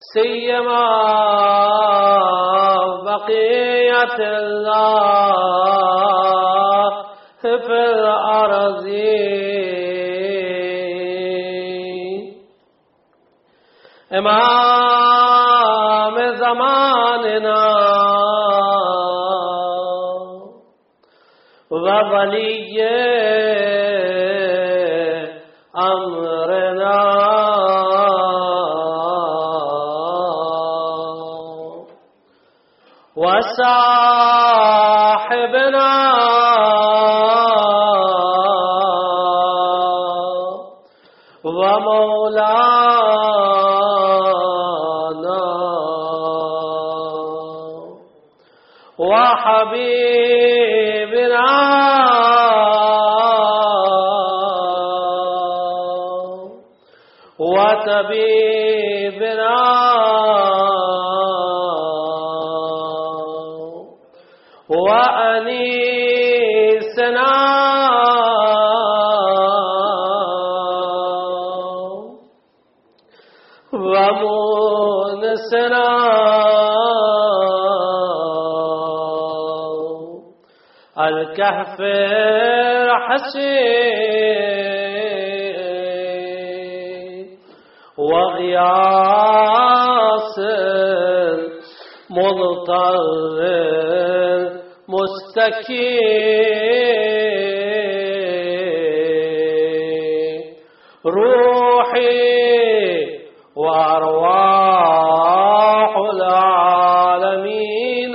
سيما بقية الله في الأرض امام زماننا وولي امرنا وصاحبنا ومولانا وحبيبنا وطبيبنا وأنيسنا ومونسنا الكهف الحسين وغياث المضطر مستكين روحي وأرواح العالمين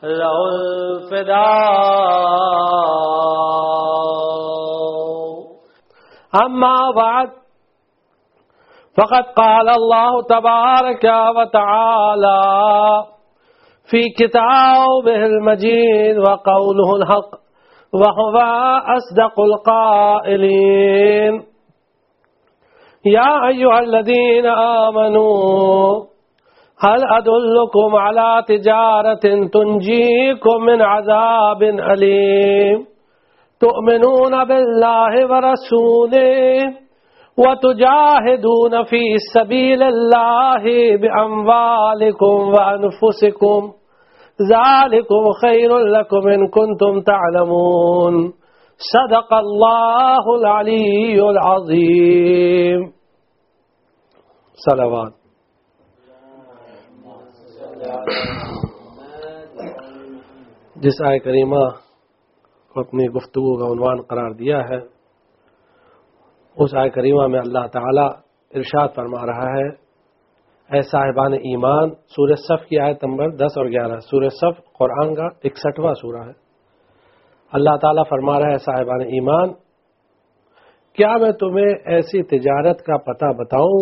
له الفداء. أما بعد، فقد قال الله تبارك وتعالى في كتابه المجيد وقوله الحق وهو أصدق القائلين: يا أيها الذين آمنوا هل أدلكم على تجارة تنجيكم من عذاب أليم تؤمنون بالله ورسوله وتجاهدون في سبيل الله بأموالكم وأنفسكم ذلكم خير لكم إن كنتم تعلمون. صدق الله العلي العظيم. صلوات. جس آیت کریمہ کو اپنی گفتگو کا عنوان قرار دیا ہے، اس آیت کریمہ میں اللہ تعالی ارشاد فرما رہا ہے: اے صاحبان ایمان. سورہ صف کی آیت نمبر 10 اور 11. سورہ صف قرآن کا 61واں سورہ ہے. اللہ تعالیٰ فرما رہا ہے: صاحبان ایمان، کیا میں تمہیں ایسی تجارت کا پتہ بتاؤں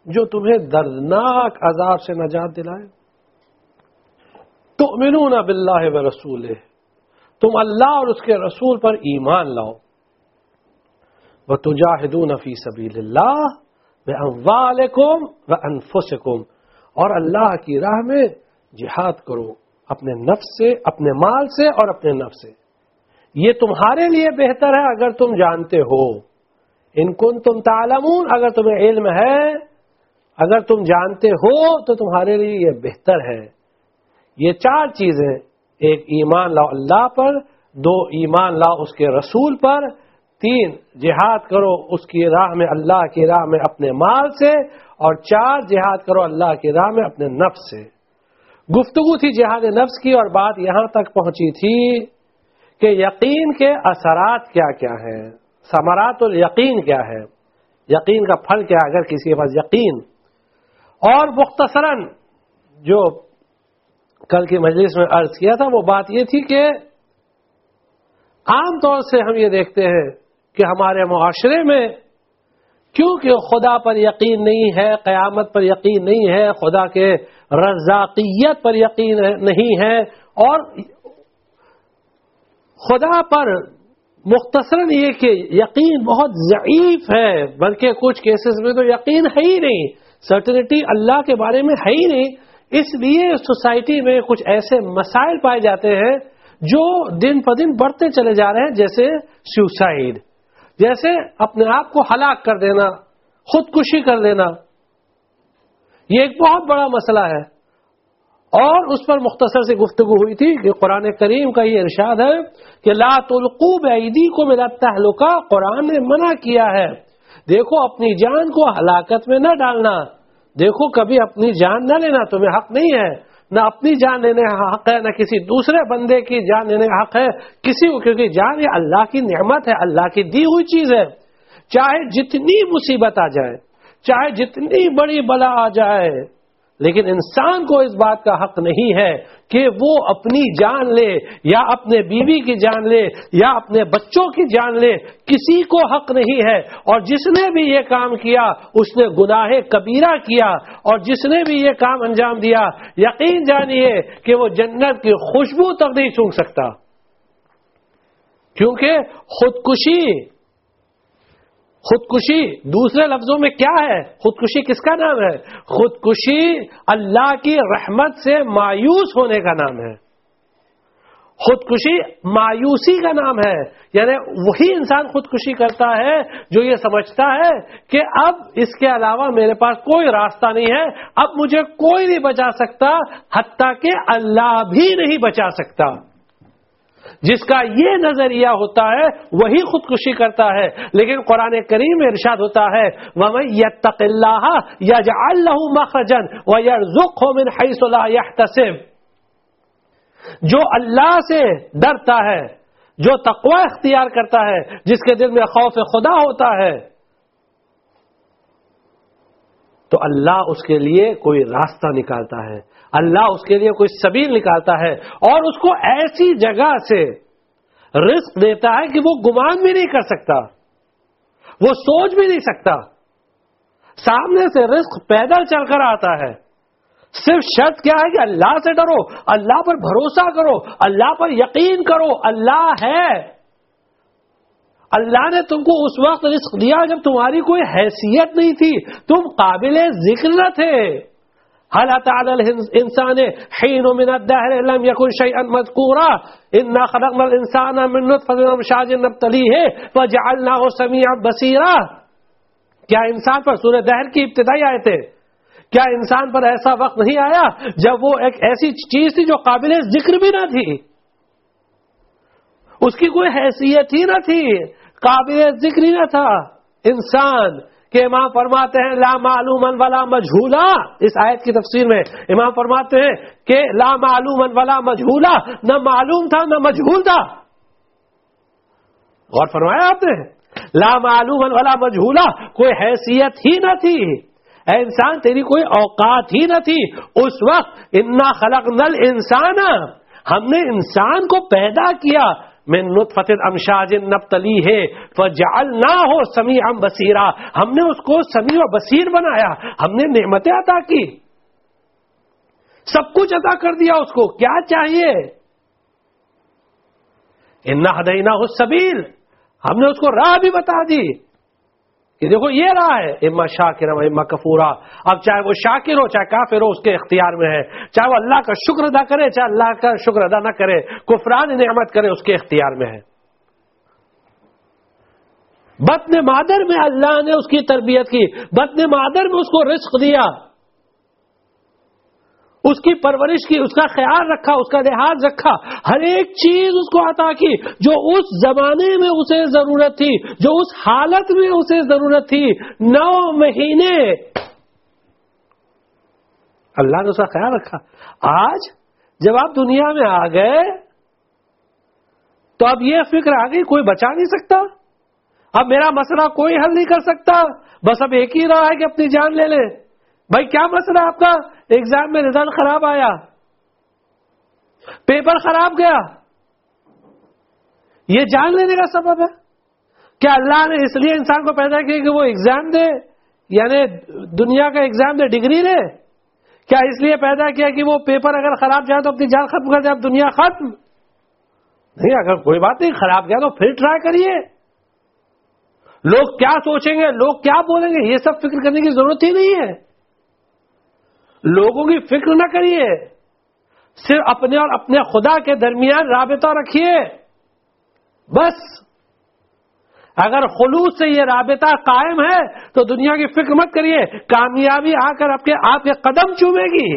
جو تمہیں دردناک عذاب سے نجات دلائے؟ تؤمنون باللہ ورسولہ، تم اللہ اور اس کے رسول پر ایمان لاؤ. وتجاہدون فی سبیل اللہ باموالکم وانفسکم، اور اللہ کی راہ میں جہاد کرو اپنے نفس سے، اپنے مال سے اور اپنے نفس سے. یہ تمہارے لیے بہتر ہے اگر تم جانتے ہو. ان کنتم تعلمون، اگر تمہیں علم ہے، اگر تم جانتے ہو تو تمہارے لیے یہ بہتر ہے. یہ 4 چیزیں: 1 ایمان لاؤ اللہ پر، 2 ایمان لاؤ اس کے رسول پر، 3 جہاد کرو اس کی راہ میں، اللہ کی راہ میں اپنے مال سے، اور 4 جہاد کرو اللہ کی راہ میں اپنے نفس سے. گفتگو تھی جہاد نفس کی، اور بات یہاں تک پہنچی تھی کہ یقین کے اثرات کیا کیا ہیں، ثمرات الیقین کیا ہے، یقین کا پھل کیا اگر کسی کے پاس یقین. اور مختصراً جو کل کی مجلس میں عرض کیا تھا وہ بات یہ تھی کہ عام طور سے ہم یہ دیکھتے ہیں کہ ہمارے معاشرے میں کیونکہ خدا پر یقین نہیں ہے، قیامت پر یقین نہیں ہے، خدا کے رزاقیت پر یقین نہیں ہے، اور خدا پر مختصراً یہ کہ یقین بہت ضعیف ہے، بلکہ کچھ کیسز میں تو یقین ہے ہی نہیں، سرٹنٹی اللہ کے بارے میں ہے ہی نہیں. اس لیے سوسائٹی میں کچھ ایسے مسائل پائے جاتے ہیں جو دن پر دن بڑھتے چلے جا رہے ہیں، جیسے سیوسائیڈ، جیسے اپنے آپ کو ہلاک کر دینا، خودکشی کر لینا. یہ ایک بہت بڑا مسئلہ ہے، اور اس پر مختصر سے گفتگو ہوئی تھی کہ قرآن کریم کا یہ ارشاد ہے کہ لا تلقوا بأیدیکم الی التہلکہ، قرآن نے منع کیا ہے، دیکھو اپنی جان کو ہلاکت میں نہ ڈالنا، دیکھو کبھی اپنی جان نہ لینا، تمہیں حق نہیں ہے، نہ اپنی جان لینے کا حق ہے، نہ کسی دوسرے بندے کی جان لینے کا حق ہے کسی کو، کیونکہ جان یہ اللہ کی نعمت ہے، اللہ کی دی ہوئی چیز ہے، چاہے جتنی مصیبت آ جائے، چاہے جتنی بڑی بلا آ جائے، لیکن انسان کو اس بات کا حق نہیں ہے کہ وہ اپنی جان لے یا اپنے بیوی کی جان لے یا اپنے بچوں کی جان لے، کسی کو حق نہیں ہے، اور جس نے بھی یہ کام کیا اس نے گناہ کبیرہ کیا، اور جس نے بھی یہ کام انجام دیا یقین جانیے کہ وہ جنت کی خوشبو تک نہیں سونگھ سکتا، کیونکہ خودکشی دوسرے لفظوں میں کیا ہے؟ خودکشی کس کا نام ہے؟ خودکشی اللہ کی رحمت سے مایوس ہونے کا نام ہے، خودکشی مایوسی کا نام ہے، یعنی وہی انسان خودکشی کرتا ہے جو یہ سمجھتا ہے کہ اب اس کے علاوہ میرے پاس کوئی راستہ نہیں ہے، اب مجھے کوئی نہیں بچا سکتا، حتیٰ کہ اللہ بھی نہیں بچا سکتا۔ جس کا یہ نظریہ ہوتا ہے وہی خودکشی کرتا ہے، لیکن قرآن کریم میں ارشاد ہوتا ہے وَمَن يَتَّقِ اللَّهَ يَجْعَل لَّهُ مَخْرَجًا وَيَرْزُقْهُ مِنْ حَيْثُ لَا يَحْتَسِبُ، جو اللہ سے ڈرتا ہے، جو تقوی اختیار کرتا ہے، جس کے دل میں خوف خدا ہوتا ہے، تو اللہ اس کے لیے کوئی راستہ نکالتا ہے، اللہ اس کے لیے کوئی سبیل نکالتا ہے، اور اس کو ایسی جگہ سے رزق دیتا ہے کہ وہ گمان بھی نہیں کر سکتا، وہ سوچ بھی نہیں سکتا، سامنے سے رزق پیدل چل کر آتا ہے۔ صرف شرط کیا ہے کہ اللہ سے ڈرو، اللہ پر بھروسہ کرو، اللہ پر یقین کرو، اللہ ہے۔ اللہ نے تم کو اس وقت رزق دیا جب تمہاری کوئی حیثیت نہیں تھی، تم قابل ذکر نہ تھے۔ هل أتى على الإنسان حين من الدهر لم يكن شيئا مذكورا إنا خلقنا الإنسان من نطفة أمشاج نبتليه فجعلناه سميعا بصيرا، کیا انسان پر سورہ دہر کی ابتدائی آیتیں، کیا انسان پر ایسا وقت نہیں آیا جب وہ ایک ایسی چیز تھی جو قابل ذکر بھی نہ تھی، اس کی کوئی حیثیت ہی نہ تھی، قابل ذکر ہی نہ تھا انسان، کہ امام فرماتے ہیں لا معلوما ولا مجھولا، اس آیت کی تفسیر میں امام فرماتے ہیں کہ لا معلوما ولا مجھولا، نہ معلوم تھا نہ مجھول تھا، غور فرمایا آپ نے، لا معلوما ولا مجھولا، کوئی حیثیت ہی نہ تھی، اے انسان تیری کوئی اوقات ہی نہ تھی اس وقت۔ انا خلقنا الانسان، ہم نے انسان کو پیدا کیا، من نطفۃ امشاج نبتلیہ فجعلناہ سمیعا بصیرا، ہم نے اس کو سمیع و بصیر بنایا، ہم نے نعمتیں عطا کی، سب کچھ عطا کر دیا، اس کو کیا چاہیے؟ انا ہدیناہ السبیل، ہم نے اس کو راہ بھی بتا دی کہ دیکھو یہ راہ ہے، اما شاکرا و اما کفورا، اب چاہے وہ شاکر ہو چاہے کافر ہو اس کے اختیار میں ہے، چاہے وہ اللہ کا شکر ادا کرے چاہے اللہ کا شکر ادا نہ کرے، کفران نعمت کرے اس کے اختیار میں ہے۔ بطن مادر میں اللہ نے اس کی تربیت کی، بطن مادر میں اس کو رزق دیا، اس کی پرورش کی، اس کا خیال رکھا، اس کا لحاظ رکھا، ہر ایک چیز اس کو عطا کی جو اس زمانے میں اسے ضرورت تھی، جو اس حالت میں اسے ضرورت تھی، 9 مہینے اللہ نے اس کا خیال رکھا۔ آج جب آپ دنیا میں آ گئے تو اب یہ فکر آ گئی کوئی بچا نہیں سکتا، اب میرا مسئلہ کوئی حل نہیں کر سکتا، بس اب ایک ہی راہ ہے کہ اپنی جان لے لیں۔ بھائی کیا مسئلہ آپ کا؟ ایگزام میں رزلٹ خراب آیا، پیپر خراب گیا، یہ جان لینے کا سبب ہے؟ کیا اللہ نے اس لیے انسان کو پیدا کیا کہ وہ ایگزام دے، یعنی دنیا کا ایگزام دے، ڈگری لے؟ کیا اس لیے پیدا کیا کہ وہ پیپر اگر خراب جائے تو اپنی جان ختم کر دے، اب دنیا ختم؟ نہیں، اگر کوئی بات نہیں خراب گیا تو پھر ٹرائی کریے۔ لوگ کیا سوچیں گے، لوگ کیا بولیں گے، یہ سب فکر کرنے کی ضرورت ہی نہیں ہے، لوگوں کی فکر نہ کریے، صرف اپنے اور اپنے خدا کے درمیان رابطہ رکھیے بس۔ اگر خلوص سے یہ رابطہ قائم ہے تو دنیا کی فکر مت کریے، کامیابی آ کر آپ کے قدم چومے گی.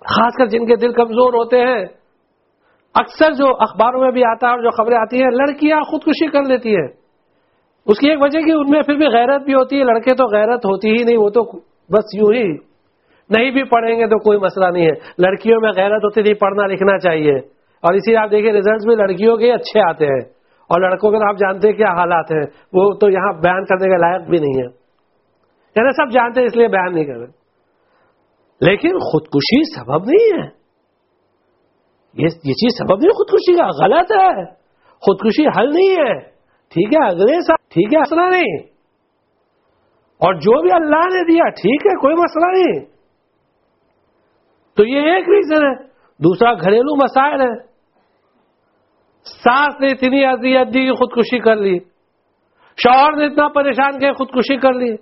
خاص کر جن کے دل کمزور ہوتے ہیں، اکثر جو اخباروں میں بھی آتا ہے اور جو خبریں آتی ہیں، لڑکیاں خودکشی کر لیتی ہیں. اس کی ایک وجہ کہ ان میں پھر بھی غیرت بھی ہوتی ہے. لڑکے تو غیرت ہوتی ہی نہیں، وہ تو بس یوں ہی نہیں بھی پڑھیں گے تو کوئی مسئلہ نہیں ہے. لڑکیوں میں غیرت ہوتی تھی، پڑھنا لکھنا چاہیے. اور اسی آپ دیکھیں ریزلٹس بھی لڑکیوں کے اچھے آتے ہیں، اور لڑکوں کے تو آپ جانتے ہیں کیا حالات ہیں، وہ تو یہاں بیان کرنے کے لائق بھی نہیں ہے. یعنی سب جانتے ہیں اس لیے بیان نہیں کر رہے. لیکن خودکشی سبب نہیں ہے، یہ چیز سبب نہیں خودکشی کا، غلط ہے. خودکشی حل نہیں ہے. ٹھیک ہے اگلے سال، ٹھیک ہے مسئلہ نہیں. اور جو بھی اللہ نے دیا ٹھیک ہے، کوئی مسئلہ نہیں. تو یہ ایک ریزن ہے. دوسرا گھریلو مسائل ہے. ساس نے اتنی اذیت دی کہ خودکشی کر لی، شوہر نے اتنا پریشان کیا خودکشی کر لی.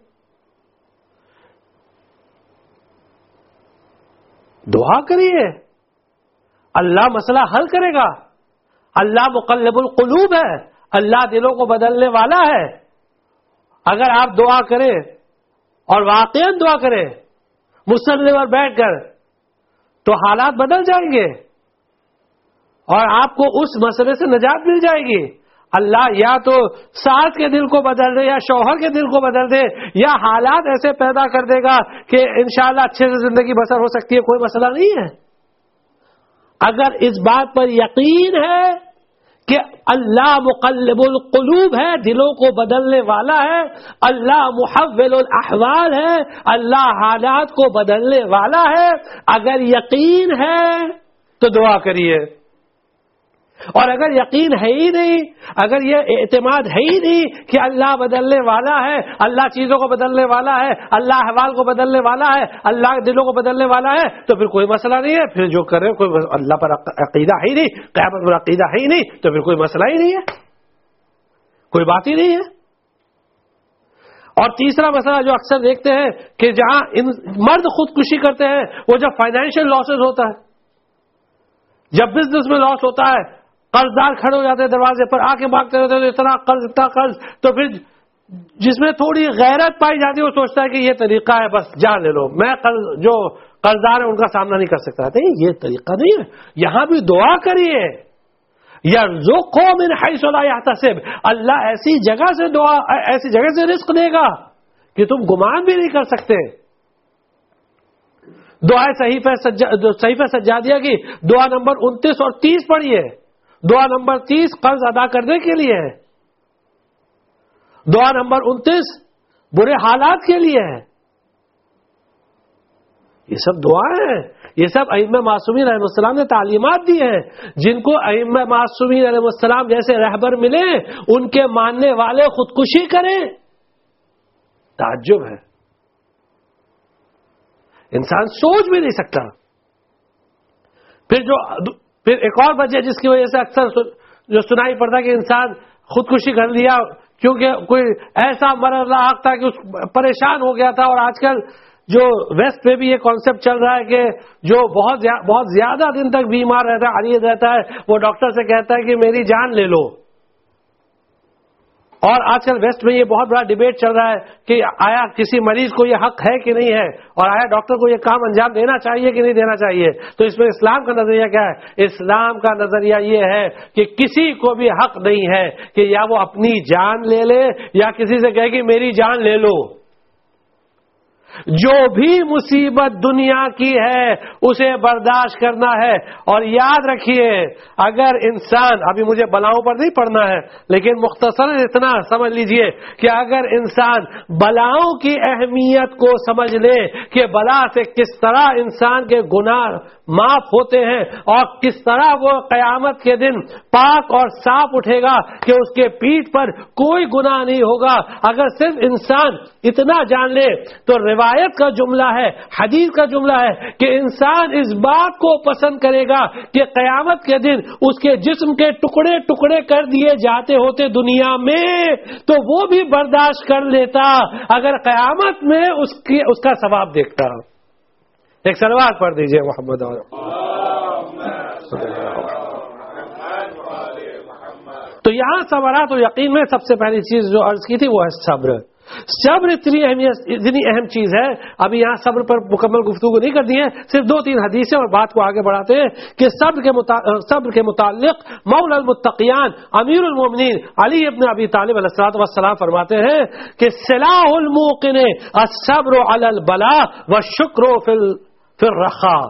دعا کریے، اللہ مسئلہ حل کرے گا. اللہ مقلب القلوب ہے، اللہ دلوں کو بدلنے والا ہے. اگر آپ دعا کریں اور واقعا دعا کریں مصلی پر بیٹھ کر تو حالات بدل جائیں گے اور آپ کو اس مسئلے سے نجات مل جائے گی. اللہ یا تو ساس کے دل کو بدل دے یا شوہر کے دل کو بدل دے، یا حالات ایسے پیدا کر دے گا کہ انشاءاللہ اچھے سے زندگی بسر ہو سکتی ہے. کوئی مسئلہ نہیں ہے. اگر اس بات پر یقین ہے کہ اللہ مقلب القلوب ہے، دلوں کو بدلنے والا ہے، اللہ محول الاحوال ہے، اللہ حالات کو بدلنے والا ہے، اگر یقین ہے تو دعا کریے. اور اگر یقین ہے ہی نہیں، اگر یہ اعتماد ہے ہی نہیں کہ اللہ بدلنے والا ہے، اللہ چیزوں کو بدلنے والا ہے، اللہ احوال کو بدلنے والا ہے، اللہ دلوں کو بدلنے والا ہے، تو پھر کوئی مسئلہ نہیں ہے. پھر جو کرے کوئی اللہ پر عقیدہ ہے ہی نہیں، قیامت پر عقیدہ ہے ہی نہیں، تو پھر کوئی مسئلہ ہی نہیں ہے، کوئی بات ہی نہیں ہے. اور تیسرا مسئلہ جو اکثر دیکھتے ہیں کہ جہاں مرد خودکشی کرتے ہیں وہ جب فائنینشیل لاسز ہوتا ہے، جب بزنس میں لاس ہوتا ہے، قرضدار کھڑے ہو جاتے ہیں دروازے پر، آ کے بھاگتے رہتے ہیں اتنا قرض، تو پھر جس میں تھوڑی غیرت پائی جاتی ہے وہ سوچتا ہے کہ یہ طریقہ ہے بس جان لے لو، میں جو قرضدار ہیں ان کا سامنا نہیں کر سکتا. نہیں، یہ طریقہ نہیں ہے. یہاں بھی دعا کریے، یرزقہ من حیث لا یحتسب، اللہ ایسی جگہ سے رزق دے گا کہ تم گمان بھی نہیں کر سکتے. دعا صحیفہ سجادیہ کی دعا نمبر 29 اور 30 پڑھیے. دعا نمبر 30 قرض ادا کرنے کے لیے ہے، دعا نمبر 29 برے حالات کے لیے ہے. یہ سب دعائیں ہیں، یہ سب ائمہ معصومین علیہ السلام نے تعلیمات دی ہیں. جن کو ائمہ معصومین علیہ السلام جیسے رہبر ملے ان کے ماننے والے خودکشی کریں، تعجب ہے. انسان سوچ بھی نہیں سکتا. پھر ایک اور وجہ جس کی وجہ سے اکثر جو سنائی پڑتا کہ انسان خودکشی کر لیا کیونکہ کوئی ایسا مرض لاحق تھا کہ پریشان ہو گیا تھا. اور آج کل جو ویسٹ میں بھی یہ کانسیپٹ چل رہا ہے کہ جو بہت زیادہ دن تک بیمار رہتا ہے، عریض رہتا ہے، وہ ڈاکٹر سے کہتا ہے کہ میری جان لے لو. اور آج کل ویسٹ میں یہ بہت بڑا ڈیبیٹ چل رہا ہے کہ آیا کسی مریض کو یہ حق ہے کہ نہیں ہے، اور آیا ڈاکٹر کو یہ کام انجام دینا چاہیے کہ نہیں دینا چاہیے. تو اس میں اسلام کا نظریہ کیا ہے؟ اسلام کا نظریہ یہ ہے کہ کسی کو بھی حق نہیں ہے کہ یا وہ اپنی جان لے لے یا کسی سے کہے کہ میری جان لے لو. جو بھی مصیبت دنیا کی ہے اسے برداشت کرنا ہے. اور یاد رکھیے، اگر انسان، ابھی مجھے بلاؤں پر نہیں پڑھنا ہے لیکن مختصر اتنا سمجھ لیجئے کہ اگر انسان بلاؤں کی اہمیت کو سمجھ لے کہ بلا سے کس طرح انسان کے گناہ معاف ہوتے ہیں اور کس طرح وہ قیامت کے دن پاک اور صاف اٹھے گا کہ اس کے پیٹھ پر کوئی گناہ نہیں ہوگا، اگر صرف انسان اتنا جان لے تو روایت کا جملہ ہے، حدیث کا جملہ ہے کہ انسان اس بات کو پسند کرے گا کہ قیامت کے دن اس کے جسم کے ٹکڑے ٹکڑے کر دیے جاتے ہوتے دنیا میں تو وہ بھی برداشت کر لیتا اگر قیامت میں اس کا ثواب دیکھتا. ایک صلوات پڑھ دیجئے محمد. تو یہاں ثمرات و یقین میں سب سے پہلی چیز جو عرض کی تھی وہ ہے صبر. صبر اتنی اہم چیز ہے. ابھی یہاں صبر پر مکمل گفتگو نہیں کرنی ہے, صرف 2-3 حدیثیں اور بات کو آگے بڑھاتے ہیں کہ صبر کے متعلق مولا المتقیان امیر المومنین علی ابن ابی طالب علیہ الصلوۃ والسلام فرماتے ہیں کہ سلاح الموقن الصبر علی البلاء والشکر فی الرخاء.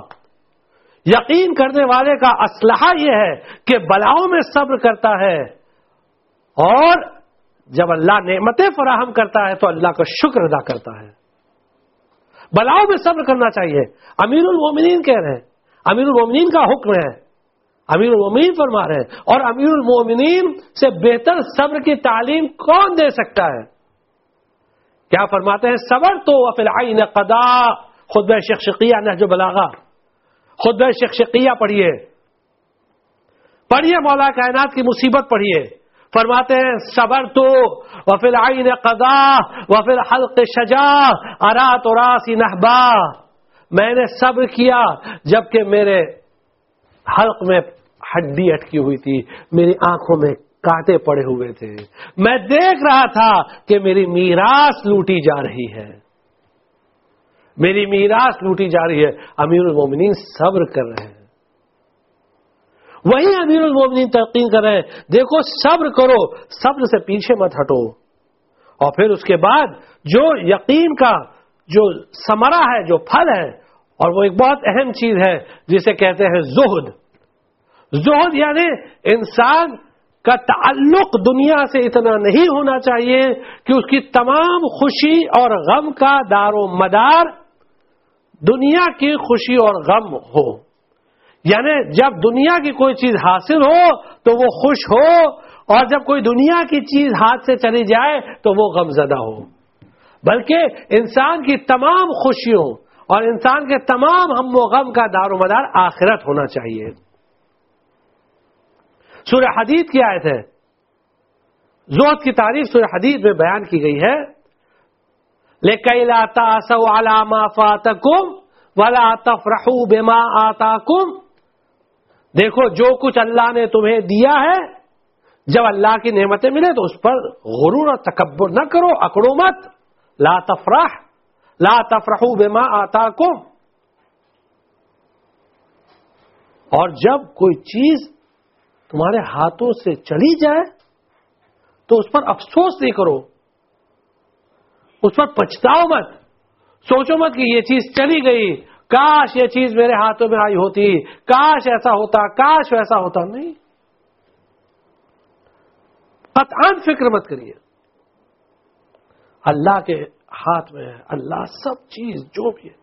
یقین کرنے والے کا اسلحہ یہ ہے کہ بلاؤں میں صبر کرتا ہے, اور جب اللہ نعمتیں فراہم کرتا ہے تو اللہ کا شکر ادا کرتا ہے. بلاؤں میں صبر کرنا چاہیے. امیر المومنین کہہ رہے ہیں, امیر المومنین کا حکم ہے, امیر المومنین فرما رہے ہیں, اور امیر المومنین سے بہتر صبر کی تعلیم کون دے سکتا ہے؟ کیا فرماتے ہیں؟ صبر تو وفی العین قضاء. خطبہ شقشقیہ نہج البلاغہ, خطبہ شقشقیہ پڑھیے, پڑھیے مولا کائنات کی مصیبت پڑھیے. فرماتے ہیں صبر تو وفی العین قضاء وفی الحلق شجاع ارات راسی نحبا. میں نے صبر کیا جبکہ میرے حلق میں ہڈی اٹکی ہوئی تھی, میری آنکھوں میں کانٹے پڑے ہوئے تھے, میں دیکھ رہا تھا کہ میری میراث لوٹی جا رہی ہے, میری میراث لوٹی جا رہی ہے. امیر المومنین صبر کر رہے ہیں. وہی امیر المومنین تلقین کر رہے ہیں, دیکھو صبر کرو, صبر سے پیچھے مت ہٹو. اور پھر اس کے بعد جو یقین کا جو ثمرہ ہے, جو پھل ہے, اور وہ ایک بہت اہم چیز ہے جسے کہتے ہیں زہد. زہد یعنی انسان کا تعلق دنیا سے اتنا نہیں ہونا چاہیے کہ اس کی تمام خوشی اور غم کا دار و مدار دنیا کی خوشی اور غم ہو. یعنی جب دنیا کی کوئی چیز حاصل ہو تو وہ خوش ہو, اور جب کوئی دنیا کی چیز ہاتھ سے چلی جائے تو وہ غم زدہ ہو. بلکہ انسان کی تمام خوشیوں اور انسان کے تمام ہم و غم کا دار و مدار آخرت ہونا چاہیے. سورہ حدید کی آیت ہے, زہد کی تعریف سورہ حدید میں بیان کی گئی ہے. لِكَيْ لَا تَأْسَوْا عَلَى مَا فَاتَكُمْ وَلَا تَفْرَحُوا بِمَا آتَاكُمْ. دیکھو جو کچھ اللہ نے تمہیں دیا ہے, جب اللہ کی نعمتیں ملے تو اس پر غرور اور تکبر نہ کرو, اکڑو مت. لا تفرحوا بما آتاکم. اور جب کوئی چیز تمہارے ہاتھوں سے چلی جائے تو اس پر افسوس نہیں کرو, اس پر پچھتاؤ مت. سوچو مت کہ یہ چیز چلی گئی, کاش یہ چیز میرے ہاتھوں میں آئی ہوتی, کاش ایسا ہوتا, کاش ویسا ہوتا. نہیں, قطعاً فکر مت کریے, اللہ کے ہاتھ میں ہے, اللہ سب چیز جو بھی ہے.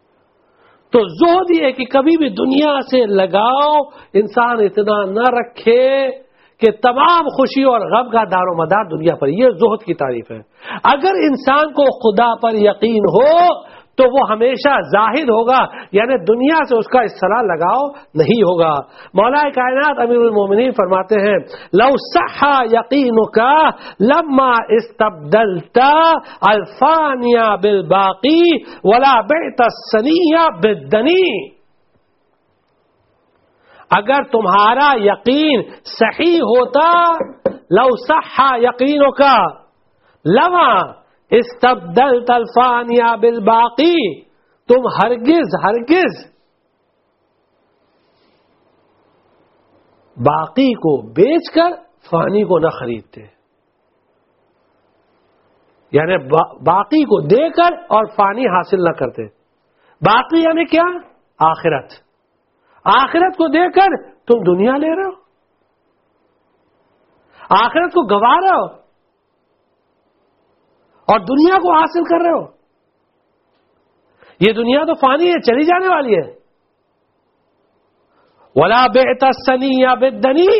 تو زہد یہ ہے کہ کبھی بھی دنیا سے لگاؤ انسان اتنا نہ رکھے کہ تمام خوشی اور غم کا دار و مدار دنیا پر. یہ زہد کی تعریف ہے. اگر انسان کو خدا پر یقین ہو تو وہ ہمیشہ زاہد ہوگا, یعنی دنیا سے اس کا اصطلاح لگاؤ نہیں ہوگا. مولا کائنات امیر المومنین فرماتے ہیں لو صح یقینک لما استبدلت الفانیہ بالباقی ولا بعت السنیہ بالدنی. اگر تمہارا یقین صحیح ہوتا, لو صح یقینک لما استبدلت الفانیہ بالباقی, تم ہرگز باقی کو بیچ کر فانی کو نہ خریدتے. یعنی باقی کو دے کر اور فانی حاصل نہ کرتے. باقی یعنی کیا؟ آخرت. آخرت کو دے کر تم دنیا لے رہے ہو, آخرت کو گوا رہے ہو اور دنیا کو حاصل کر رہے ہو. یہ دنیا تو فانی ہے, چلی جانے والی ہے. ولا بعت السنیہ بالدنی,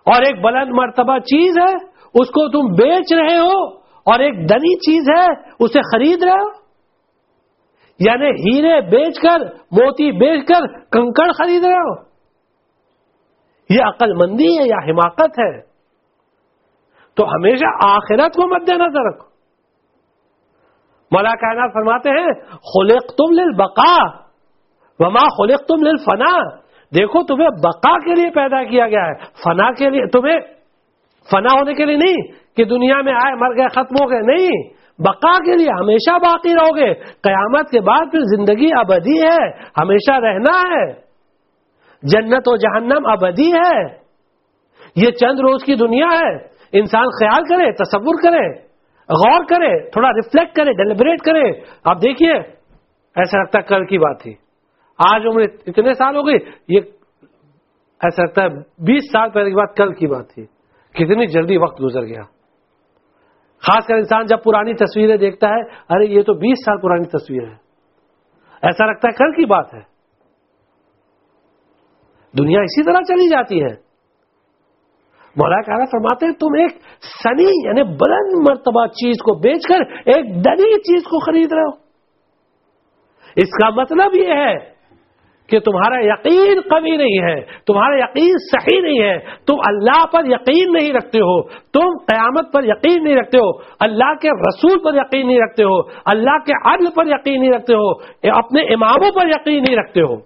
اور ایک بلند مرتبہ چیز ہے اس کو تم بیچ رہے ہو, اور ایک دنی چیز ہے اسے خرید رہے ہو. یعنی ہیرے بیچ کر, موتی بیچ کر کنکڑ خرید رہے ہو. یہ عقل مندی ہے یا حماقت ہے؟ تو ہمیشہ آخرت کو مد نظر رکھو. مولا کائنات فرماتے ہیں خلقتم للبقاء وما خلقتم للفنا. دیکھو تمہیں بقا کے لیے پیدا کیا گیا ہے, فنا کے لیے تمہیں فنا ہونے کے لیے نہیں کہ دنیا میں آئے مر گئے ختم ہو گئے، نہیں، بقا کے لیے ہمیشہ باقی رہو گے. قیامت کے بعد پھر زندگی ابدی ہے، ہمیشہ رہنا ہے. جنت و جہنم ابدی ہے. یہ چند روز کی دنیا ہے. انسان خیال کرے، تصور کرے، غور کرے، تھوڑا ریفلیکٹ کرے، ڈیلیبریٹ کرے. آپ دیکھیے، ایسا لگتا ہے کل کی بات تھی. آج عمر اتنے سال ہو گئی، یہ ایسا لگتا ہے 20 سال پہلے کی بات کل کی بات تھی. کتنی جلدی وقت گزر گیا. خاص کر انسان جب پرانی تصویریں دیکھتا ہے، ارے یہ تو 20 سال پرانی تصویر ہے، ایسا لگتا ہے کل کی بات ہے. دنیا اسی طرح چلی جاتی ہے. مولا تعالیٰ فرماتے ہیں تم ایک سنی یعنی بلند مرتبہ چیز کو بیچ کر ایک دنی چیز کو خرید رہے ہو. اس کا مطلب یہ ہے کہ تمہارا یقین قوی نہیں ہے، تمہارا یقین صحیح نہیں ہے، تم اللہ پر یقین نہیں رکھتے ہو، تم قیامت پر یقین نہیں رکھتے ہو، اللہ کے رسول پر یقین نہیں رکھتے ہو، اللہ کے عدل پر یقین نہیں رکھتے ہو، اپنے اماموں پر یقین نہیں رکھتے ہو.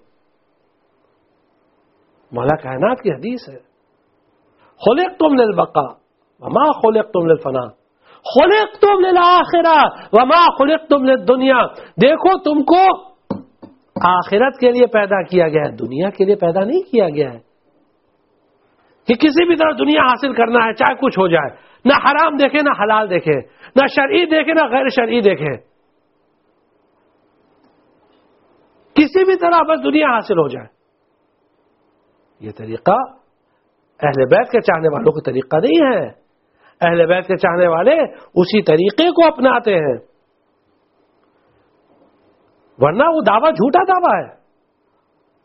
مولا کائنات کی حدیث ہے، خلقتم للبقاء وما خلقتم للفنا، خلقتم للآخرہ وما خلقتم للدنیا. دیکھو تم کو آخرت کے لیے پیدا کیا گیا ہے، دنیا کے لیے پیدا نہیں کیا گیا ہے کہ کسی بھی طرح دنیا حاصل کرنا ہے چاہے کچھ ہو جائے. نہ حرام دیکھے نہ حلال دیکھے، نہ شرعی دیکھے نہ غیر شرعی دیکھے، کسی بھی طرح بس دنیا حاصل ہو جائے. یہ طریقہ اہل بیت کے چاہنے والوں کا طریقہ نہیں ہے. اہل بیت کے چاہنے والے اسی طریقے کو اپناتے ہیں، ورنہ وہ دعویٰ جھوٹا دعویٰ ہے.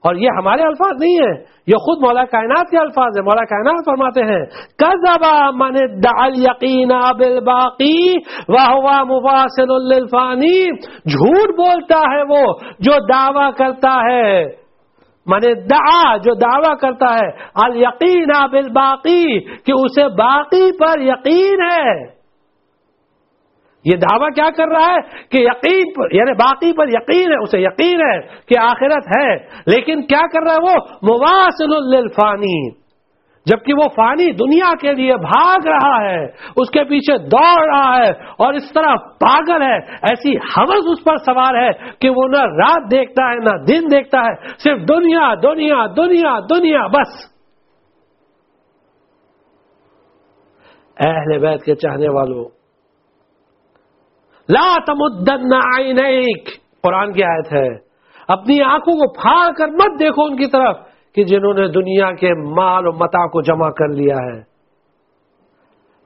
اور یہ ہمارے الفاظ نہیں ہیں، یہ خود مولا کائنات کے الفاظ ہیں. مولا کائنات فرماتے ہیں کذب من ادعى اليقین بالباقی وهو مواصل للفانی. جھوٹ بولتا ہے وہ جو دعویٰ کرتا ہے، من ادعا جو دعویٰ کرتا ہے، الیقین بالباقی کہ اسے باقی پر یقین ہے. یہ دعویٰ کیا کر رہا ہے کہ یقین پر یعنی باقی پر یقین ہے، اسے یقین ہے کہ آخرت ہے، لیکن کیا کر رہا ہے وہ مواصل للفانی، جبکہ وہ فانی دنیا کے لیے بھاگ رہا ہے، اس کے پیچھے دوڑ رہا ہے اور اس طرح پاگل ہے، ایسی ہوس اس پر سوار ہے کہ وہ نہ رات دیکھتا ہے نہ دن دیکھتا ہے، صرف دنیا دنیا دنیا دنیا بس. اہل بیت کے چاہنے والوں، لا تمدن عینیک، قرآن کی آیت ہے، اپنی آنکھوں کو پھاڑ کر مت دیکھو ان کی طرف کہ جنہوں نے دنیا کے مال و متاع کو جمع کر لیا ہے.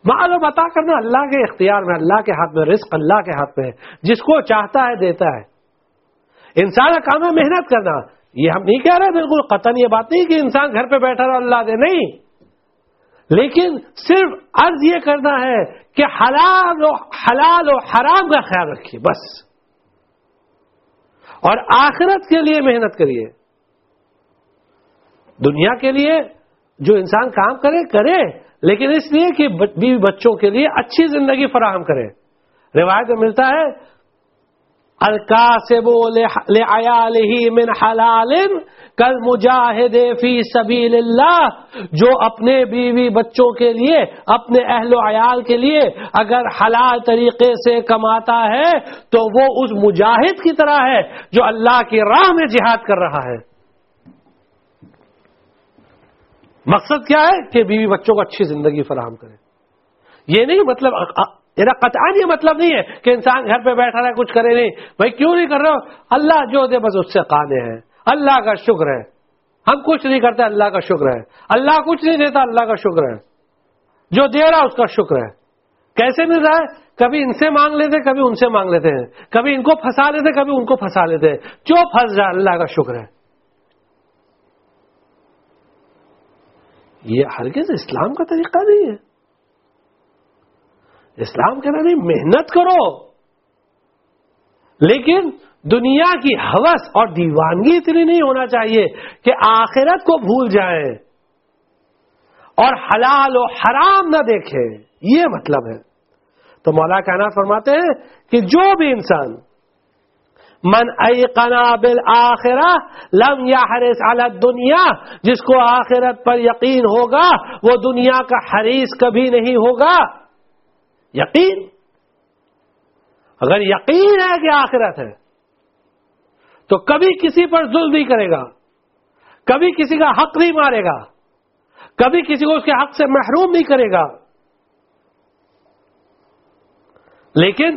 مال و متاع کرنا اللہ کے اختیار میں، اللہ کے ہاتھ میں، رزق اللہ کے ہاتھ میں ہے، جس کو چاہتا ہے دیتا ہے. انسان کا کام ہے محنت کرنا. یہ ہم نہیں کہہ رہے بالکل قطعاً یہ بات نہیں کہ انسان گھر پہ بیٹھا رہا اللہ دے، نہیں، لیکن صرف عرض یہ کرنا ہے کہ حلال و حرام کا خیال رکھیے بس، اور آخرت کے لیے محنت کریے. دنیا کے لیے جو انسان کام کرے لیکن اس لیے کہ بیوی بچوں کے لیے اچھی زندگی فراہم کرے. روایت میں ملتا ہے الکاسب لعیالہ من حلال کالمجاہد فی سبیل اللہ، جو اپنے بیوی بچوں کے لیے، اپنے اہل و عیال کے لیے اگر حلال طریقے سے کماتا ہے تو وہ اس مجاہد کی طرح ہے جو اللہ کی راہ میں جہاد کر رہا ہے. مقصد کیا ہے کہ بیوی بچوں کو اچھی زندگی فراہم کرے. یہ نہیں مطلب قطعاً یہ مطلب نہیں ہے کہ انسان گھر پہ بیٹھا رہے کچھ کرے نہیں. بھائی کیوں نہیں کر رہا ہو؟ اللہ جو دے بس اس سے قانے ہیں، اللہ کا شکر ہے. ہم کچھ نہیں کرتے، اللہ کا شکر ہے. اللہ کچھ نہیں دیتا، اللہ کا شکر ہے. جو دے رہا اس کا شکر ہے. کیسے مل رہا ہے؟ کبھی ان سے مانگ لیتے، کبھی ان سے مانگ لیتے ہیں، کبھی ان کو پھنسا لیتے، کبھی ان کو پھنسا لیتے ہیں. جو پھنس رہا اللہ کا شکر ہے. یہ ہرگز اسلام کا طریقہ نہیں ہے. اسلام کہنا نہیں محنت کرو، لیکن دنیا کی ہوس اور دیوانگی اتنی نہیں ہونا چاہیے کہ آخرت کو بھول جائیں اور حلال و حرام نہ دیکھیں. یہ مطلب ہے. تو مولا کائنات فرماتے ہیں کہ جو بھی انسان من ایقنا بالآخرہ لم یحرص علی الدنیا، جس کو آخرت پر یقین ہوگا وہ دنیا کا حریص کبھی نہیں ہوگا. یقین، اگر یقین ہے کہ آخرت ہے تو کبھی کسی پر ظلم نہیں کرے گا، کبھی کسی کا حق نہیں مارے گا، کبھی کسی کو اس کے حق سے محروم نہیں کرے گا. لیکن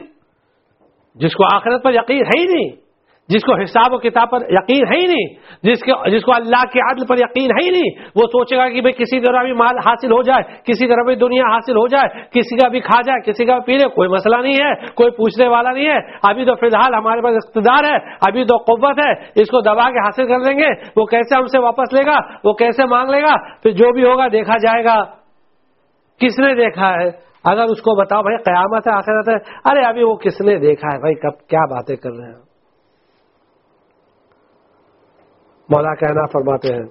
جس کو آخرت پر یقین ہے ہی نہیں، جس کو حساب و کتاب پر یقین ہے ہی نہیں، جس کو اللہ کے عدل پر یقین ہے ہی نہیں، وہ سوچے گا کہ بھئی کسی طرح بھی مال حاصل ہو جائے، کسی طرح بھی دنیا حاصل ہو جائے، کسی کا بھی کھا جائے، کسی کا بھی پی لے، کوئی مسئلہ نہیں ہے، کوئی پوچھنے والا نہیں ہے. ابھی تو فی الحال ہمارے پاس اقتدار ہے، ابھی تو قوت ہے، اس کو دبا کے حاصل کر لیں گے، وہ کیسے ہم سے واپس لے گا، وہ کیسے مانگ لے گا، پھر جو بھی ہوگا دیکھا جائے گا. کس نے دیکھا ہے؟ اگر اس کو بتاؤ بھائی قیامت ہے، آخرت ہے، ارے ابھی وہ کس نے دیکھا ہے بھائی، کب کیا باتیں کر رہے ہیں. مولا کہنا فرماتے ہیں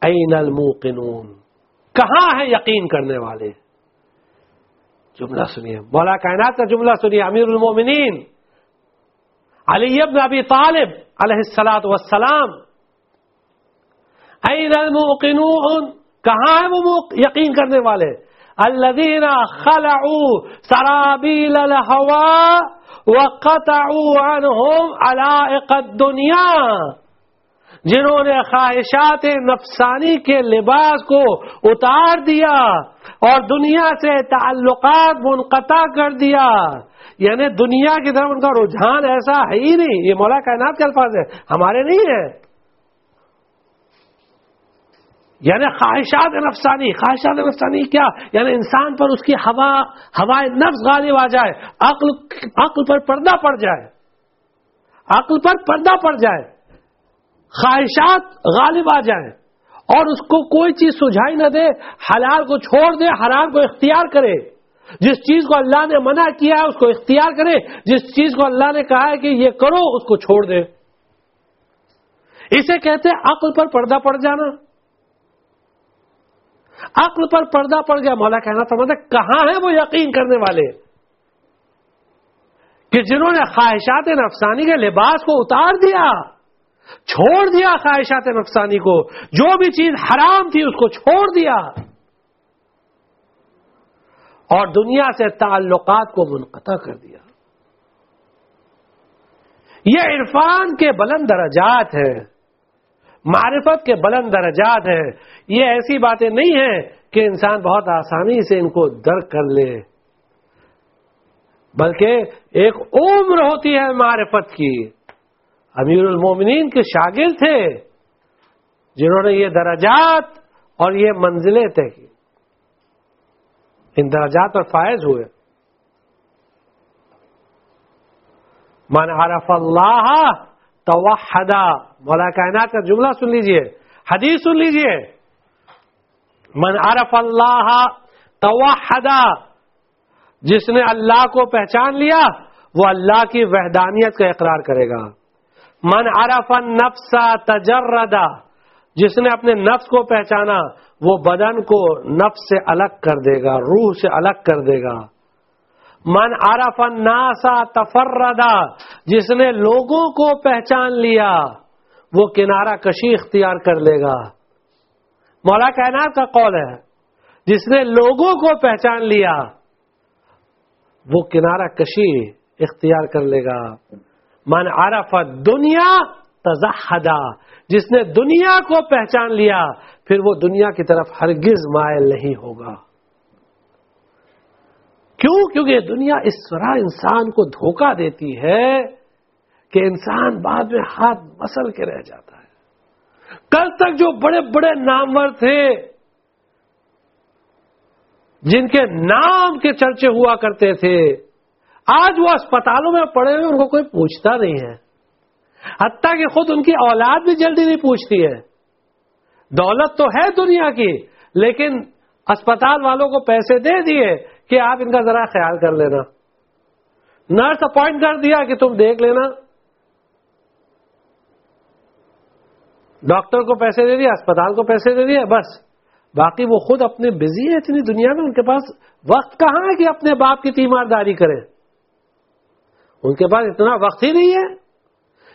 این الموقنون، کہاں ہے یقین کرنے والے؟ جملہ سنیے، مولا کائنات کا جملہ سنیے. امیر المومنین علی بن ابی طالب علیہ الصلاۃ والسلام، این الموقنون، کہاں ہے وہ یقین کرنے والے؟ الذین خلعوا سرابیل الہوا وقطعوا عنہم علائق الدنیا، جنہوں نے خواہشات نفسانی کے لباس کو اتار دیا اور دنیا سے تعلقات منقطع کر دیا. یعنی دنیا کی طرف ان کا رجحان ایسا ہے ہی نہیں. یہ مولا کائنات کے الفاظ ہیں، ہمارے نہیں ہیں. یعنی خواہشات نفسانی کیا؟ یعنی انسان پر اس کی ہوائے نفس غالب آ جائے، عقل پر پردہ پڑ جائے، عقل پر پردہ پڑ جائے، خواہشات غالب آ جائیں اور اس کو کوئی چیز سجھائی نہ دے، حلال کو چھوڑ دے، حرام کو اختیار کرے. جس چیز کو اللہ نے منع کیا ہے اس کو اختیار کرے، جس چیز کو اللہ نے کہا ہے کہ یہ کرو اس کو چھوڑ دے. اسے کہتے ہیں عقل پر پردہ پڑ جانا. عقل پر پردہ پڑ گیا. مولا کہنا فرماتا ہے کہاں ہے وہ یقین کرنے والے کہ جنہوں نے خواہشات نفسانی کے لباس کو اتار دیا، چھوڑ دیا خواہشات نفسانی کو، جو بھی چیز حرام تھی اس کو چھوڑ دیا اور دنیا سے تعلقات کو منقطع کر دیا. یہ عرفان کے بلند درجات ہیں، معرفت کے بلند درجات ہیں. یہ ایسی باتیں نہیں ہیں کہ انسان بہت آسانی سے ان کو درک کر لے، بلکہ ایک عمر ہوتی ہے معرفت کی. امیر المومنین کے شاگرد تھے جنہوں نے یہ درجات اور یہ منزلیں طے کی، ان درجات پر فائز ہوئے. من عرف اللہ توحدا، مولا کائنات کا جملہ سن لیجئے، حدیث سن لیجئے. من عرف اللہ توحدا، جس نے اللہ کو پہچان لیا وہ اللہ کی وحدانیت کا اقرار کرے گا. من عرف النفس تجردا، جس نے اپنے نفس کو پہچانا وہ بدن کو نفس سے الگ کر دے گا، روح سے الگ کر دے گا. من عرف الناس تفردا، جس نے لوگوں کو پہچان لیا وہ کنارہ کشی اختیار کر لے گا. مولا کائنات کا قول ہے جس نے لوگوں کو پہچان لیا وہ کنارہ کشی اختیار کر لے گا. من عرف الدنیا تزہدا، جس نے دنیا کو پہچان لیا پھر وہ دنیا کی طرف ہرگز مائل نہیں ہوگا. کیوں؟ کیونکہ دنیا اس طرح انسان کو دھوکہ دیتی ہے کہ انسان بعد میں ہاتھ مسل کے رہ جاتا ہے. کل تک جو بڑے بڑے نامور تھے جن کے نام کے چرچے ہوا کرتے تھے، آج وہ اسپتالوں میں پڑے ہوئے ان کو کوئی پوچھتا نہیں ہے. حتیٰ کہ خود ان کی اولاد بھی جلدی نہیں پوچھتی ہے. دولت تو ہے دنیا کی، لیکن اسپتال والوں کو پیسے دے دیے کہ آپ ان کا ذرا خیال کر لینا. نرس اپوائنٹ کر دیا کہ تم دیکھ لینا. ڈاکٹر کو پیسے دے دیا، اسپتال کو پیسے دے دیا، بس. باقی وہ خود اپنے بزی ہے اتنی دنیا میں، ان کے پاس وقت کہاں ہے کہ اپنے باپ کی تیمارداری کرے. ان کے پاس اتنا وقت ہی نہیں ہے.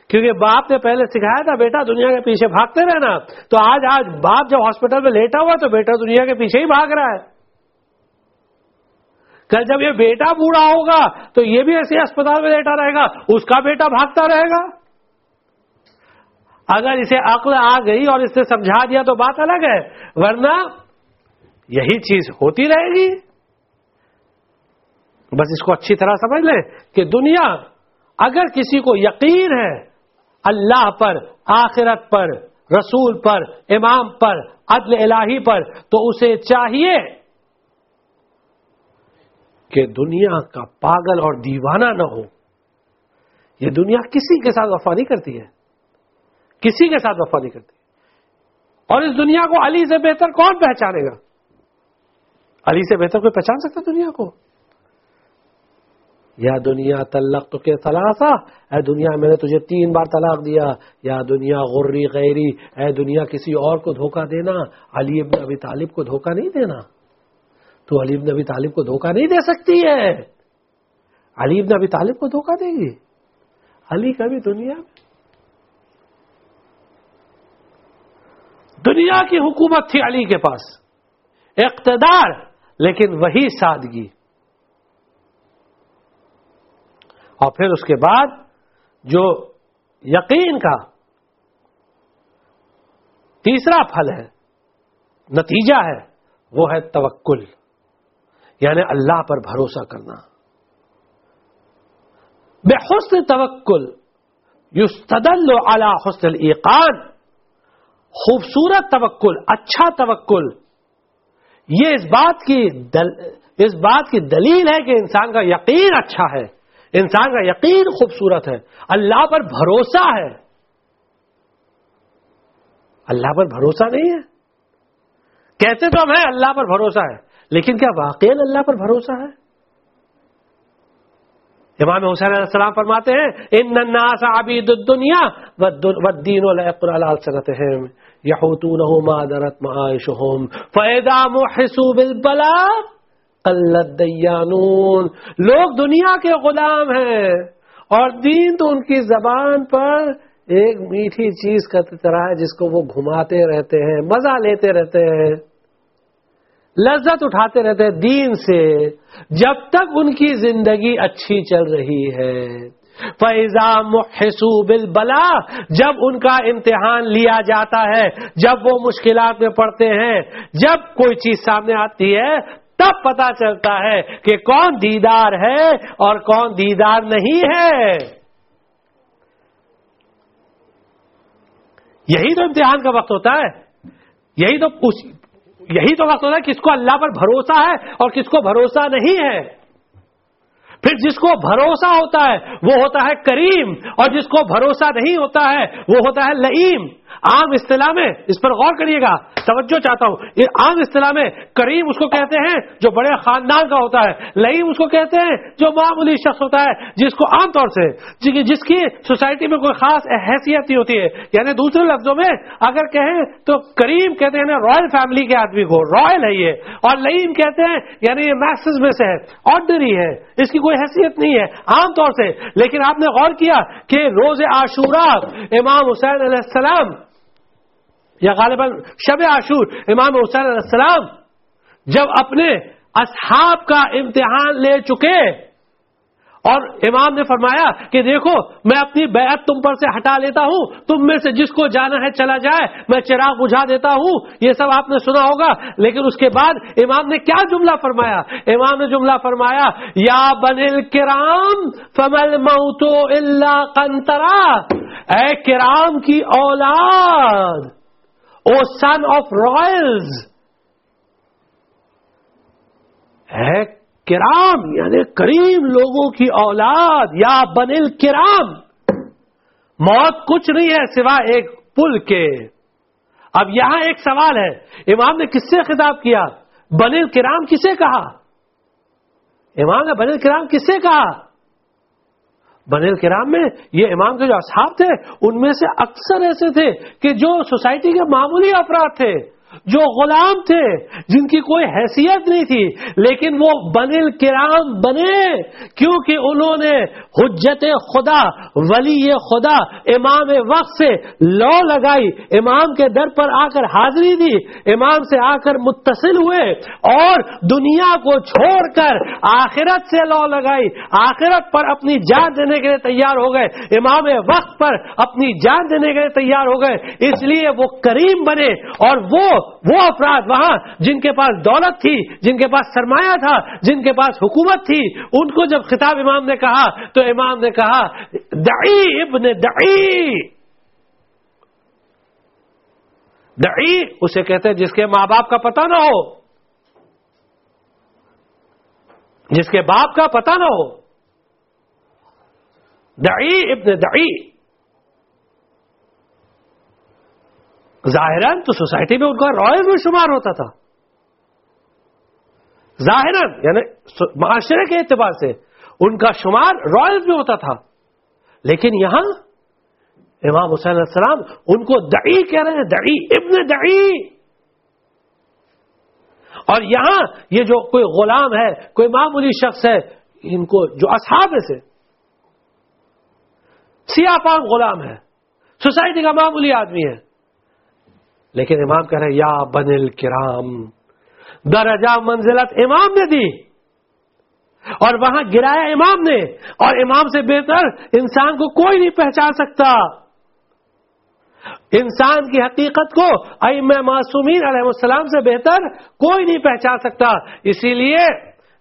کیونکہ باپ نے پہلے سکھایا تھا بیٹا دنیا کے پیچھے بھاگتے رہنا، تو آج باپ جب ہاسپٹل میں لیٹا ہوا تو بیٹا دنیا کے پیچھے ہی بھاگ رہا ہے. کل جب یہ بیٹا بوڑھا ہوگا تو یہ بھی ایسے اسپتال میں لیٹا رہے گا، اس کا بیٹا بھاگتا رہے گا. اگر اسے عقل آ گئی اور اس نے سمجھا دیا تو بات الگ ہے، ورنہ یہی چیز ہوتی رہے گی. بس اس کو اچھی طرح سمجھ لیں کہ دنیا، اگر کسی کو یقین ہے اللہ پر، آخرت پر، رسول پر، امام پر، عدل الہی پر، تو اسے چاہیے کہ دنیا کا پاگل اور دیوانہ نہ ہو. یہ دنیا کسی کے ساتھ وفا نہیں کرتی ہے، کسی کے ساتھ وفا نہیں کرتی. اور اس دنیا کو علی سے بہتر کون پہچانے گا؟ علی سے بہتر کوئی پہچان سکتا دنیا کو؟ یا دنیا طلقت کے ثلاثہ، اے دنیا میں نے تجھے 3 بار طلاق دیا. یا دنیا غری غیری، اے دنیا کسی اور کو دھوکہ دینا، علی ابن ابی طالب کو دھوکہ نہیں دینا. تو علی ابن ابی طالب کو دھوکہ نہیں دے سکتی ہے. علی ابن ابی طالب کو دھوکہ دے گی؟ علی کبھی دنیا کی حکومت تھی علی کے پاس، اقتدار، لیکن وہی سادگی. اور پھر اس کے بعد جو یقین کا تیسرا پھل ہے، نتیجہ ہے، وہ ہے توکل، یعنی اللہ پر بھروسہ کرنا. بحسن توکل یستدل علی حسن الایقان. خوبصورت توکل، اچھا توکل، یہ اس بات کی دلیل ہے کہ انسان کا یقین اچھا ہے، انسان کا یقین خوبصورت ہے، اللہ پر بھروسہ ہے. اللہ پر بھروسہ نہیں ہے، کہتے تو ہم ہیں اللہ پر بھروسہ ہے، لیکن کیا واقعی اللہ پر بھروسہ ہے؟ امام حسین علیہ السلام فرماتے ہیں ان الناس عبید الدنیا والدین لا يقر على السنتهم يحوتونه ما درت معاشهم فاذا محسوا بالبلاء قل الديانون. لوگ دنیا کے غلام ہیں اور دین تو ان کی زبان پر ایک میٹھی چیز کا طرح ہے جس کو وہ گھماتے رہتے ہیں، مزہ لیتے رہتے ہیں، لذت اٹھاتے رہتے ہیں دین سے، جب تک ان کی زندگی اچھی چل رہی ہے. فَإِذَا مُحِّسُوا بِالْبَلَاءِ، جب ان کا امتحان لیا جاتا ہے، جب وہ مشکلات میں پڑتے ہیں، جب کوئی چیز سامنے آتی ہے، تب پتا چلتا ہے کہ کون دیدار ہے اور کون دیدار نہیں ہے. یہی تو امتحان کا وقت ہوتا ہے، یہی تو وقت ہوتا ہے کس کو اللہ پر بھروسہ ہے اور کس کو بھروسہ نہیں ہے. پھر جس کو بھروسہ ہوتا ہے وہ ہوتا ہے کریم، اور جس کو بھروسہ نہیں ہوتا ہے وہ ہوتا ہے لئیم. عام اصطلاح میں اس پر غور کریے گا، توجہ چاہتا ہوں. یہ عام اصطلاح میں کریم اس کو کہتے ہیں جو بڑے خاندان کا ہوتا ہے، لئیم اس کو کہتے ہیں جو معمولی شخص ہوتا ہے، جس کو عام طور سے جس کی سوسائٹی میں کوئی خاص حیثیت نہیں ہوتی ہے. یعنی دوسرے لفظوں میں اگر کہیں تو کریم کہتے ہیں رائل فیملی کے آدمی کو، رائل ہے یہ، اور لئیم کہتے ہیں یعنی یہ میسز میں سے ہے، آرڈنری ہے، اس کی کوئی حیثیت نہیں ہے عام طور سے. لیکن آپ نے غور کیا کہ روز عاشوراء امام حسین علیہ السلام، یا غالباً شب عاشور امام حسین علیہ السلام جب اپنے اصحاب کا امتحان لے چکے اور امام نے فرمایا کہ دیکھو میں اپنی بیعت تم پر سے ہٹا لیتا ہوں، تم میں سے جس کو جانا ہے چلا جائے، میں چراغ بجھا دیتا ہوں، یہ سب آپ نے سنا ہوگا. لیکن اس کے بعد امام نے کیا جملہ فرمایا؟ امام نے جملہ فرمایا یا بنی الکرام فما الموت الا قنطرہ. اے کرام کی اولاد، او سن آف رائلز، اے کرام یعنی کریم لوگوں کی اولاد، یا بنی الکرام، موت کچھ نہیں ہے سوائے ایک پل کے. اب یہاں ایک سوال ہے، امام نے کس سے خطاب کیا؟ بنی الکرام کسے کہا؟ امام نے بنی الکرام کسے کہا؟ بنی الکرام میں یہ امام کے جو اصحاب تھے ان میں سے اکثر ایسے تھے کہ جو سوسائٹی کے معمولی افراد تھے، جو غلام تھے، جن کی کوئی حیثیت نہیں تھی، لیکن وہ بنی الکرام بنے کیونکہ انہوں نے حجت خدا، ولی خدا، امام وقت سے لو لگائی، امام کے در پر آ کر حاضری دی، امام سے آ کر متصل ہوئے اور دنیا کو چھوڑ کر آخرت سے لو لگائی، آخرت پر اپنی جان دینے کے لیے تیار ہو گئے، امام وقت پر اپنی جان دینے کے لیے تیار ہو گئے، اس لیے وہ کریم بنے۔ اور وہ افراد وہاں جن کے پاس دولت تھی، جن کے پاس سرمایہ تھا، جن کے پاس حکومت تھی، ان کو جب خطاب امام نے کہا تو امام نے کہا دعی ابن دعی، دعی اسے کہتے ہیں جس کے ماں باپ کا پتہ نہ ہو، جس کے باپ کا پتہ نہ ہو، دعی ابن دعی۔ ظاہراً تو سوسائٹی میں ان کا رائل میں شمار ہوتا تھا، ظاہراً یعنی معاشرے کے اعتبار سے ان کا شمار رائل میں ہوتا تھا، لیکن یہاں امام حسین علیہ السلام ان کو دعی کہہ رہے ہیں، دعی ابن دعی۔ اور یہاں یہ جو کوئی غلام ہے، کوئی معمولی شخص ہے، ان کو جو اصحاب میں سے سیاہ پان غلام ہے، سوسائٹی کا معمولی آدمی ہے، لیکن امام کہہ رہے ہیں یا بنی الکرام، درجہ منزلت امام نے دی اور وہاں گرایا امام نے، اور امام سے بہتر انسان کو کوئی نہیں پہچان سکتا، انسان کی حقیقت کو ائمہ معصومین علیہ السلام سے بہتر کوئی نہیں پہچان سکتا۔ اسی لیے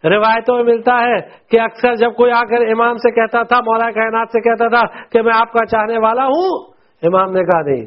روایتوں میں ملتا ہے کہ اکثر جب کوئی آ کر امام سے کہتا تھا، مولا کائنات سے کہتا تھا کہ میں آپ کا چاہنے والا ہوں، امام نے کہا نہیں۔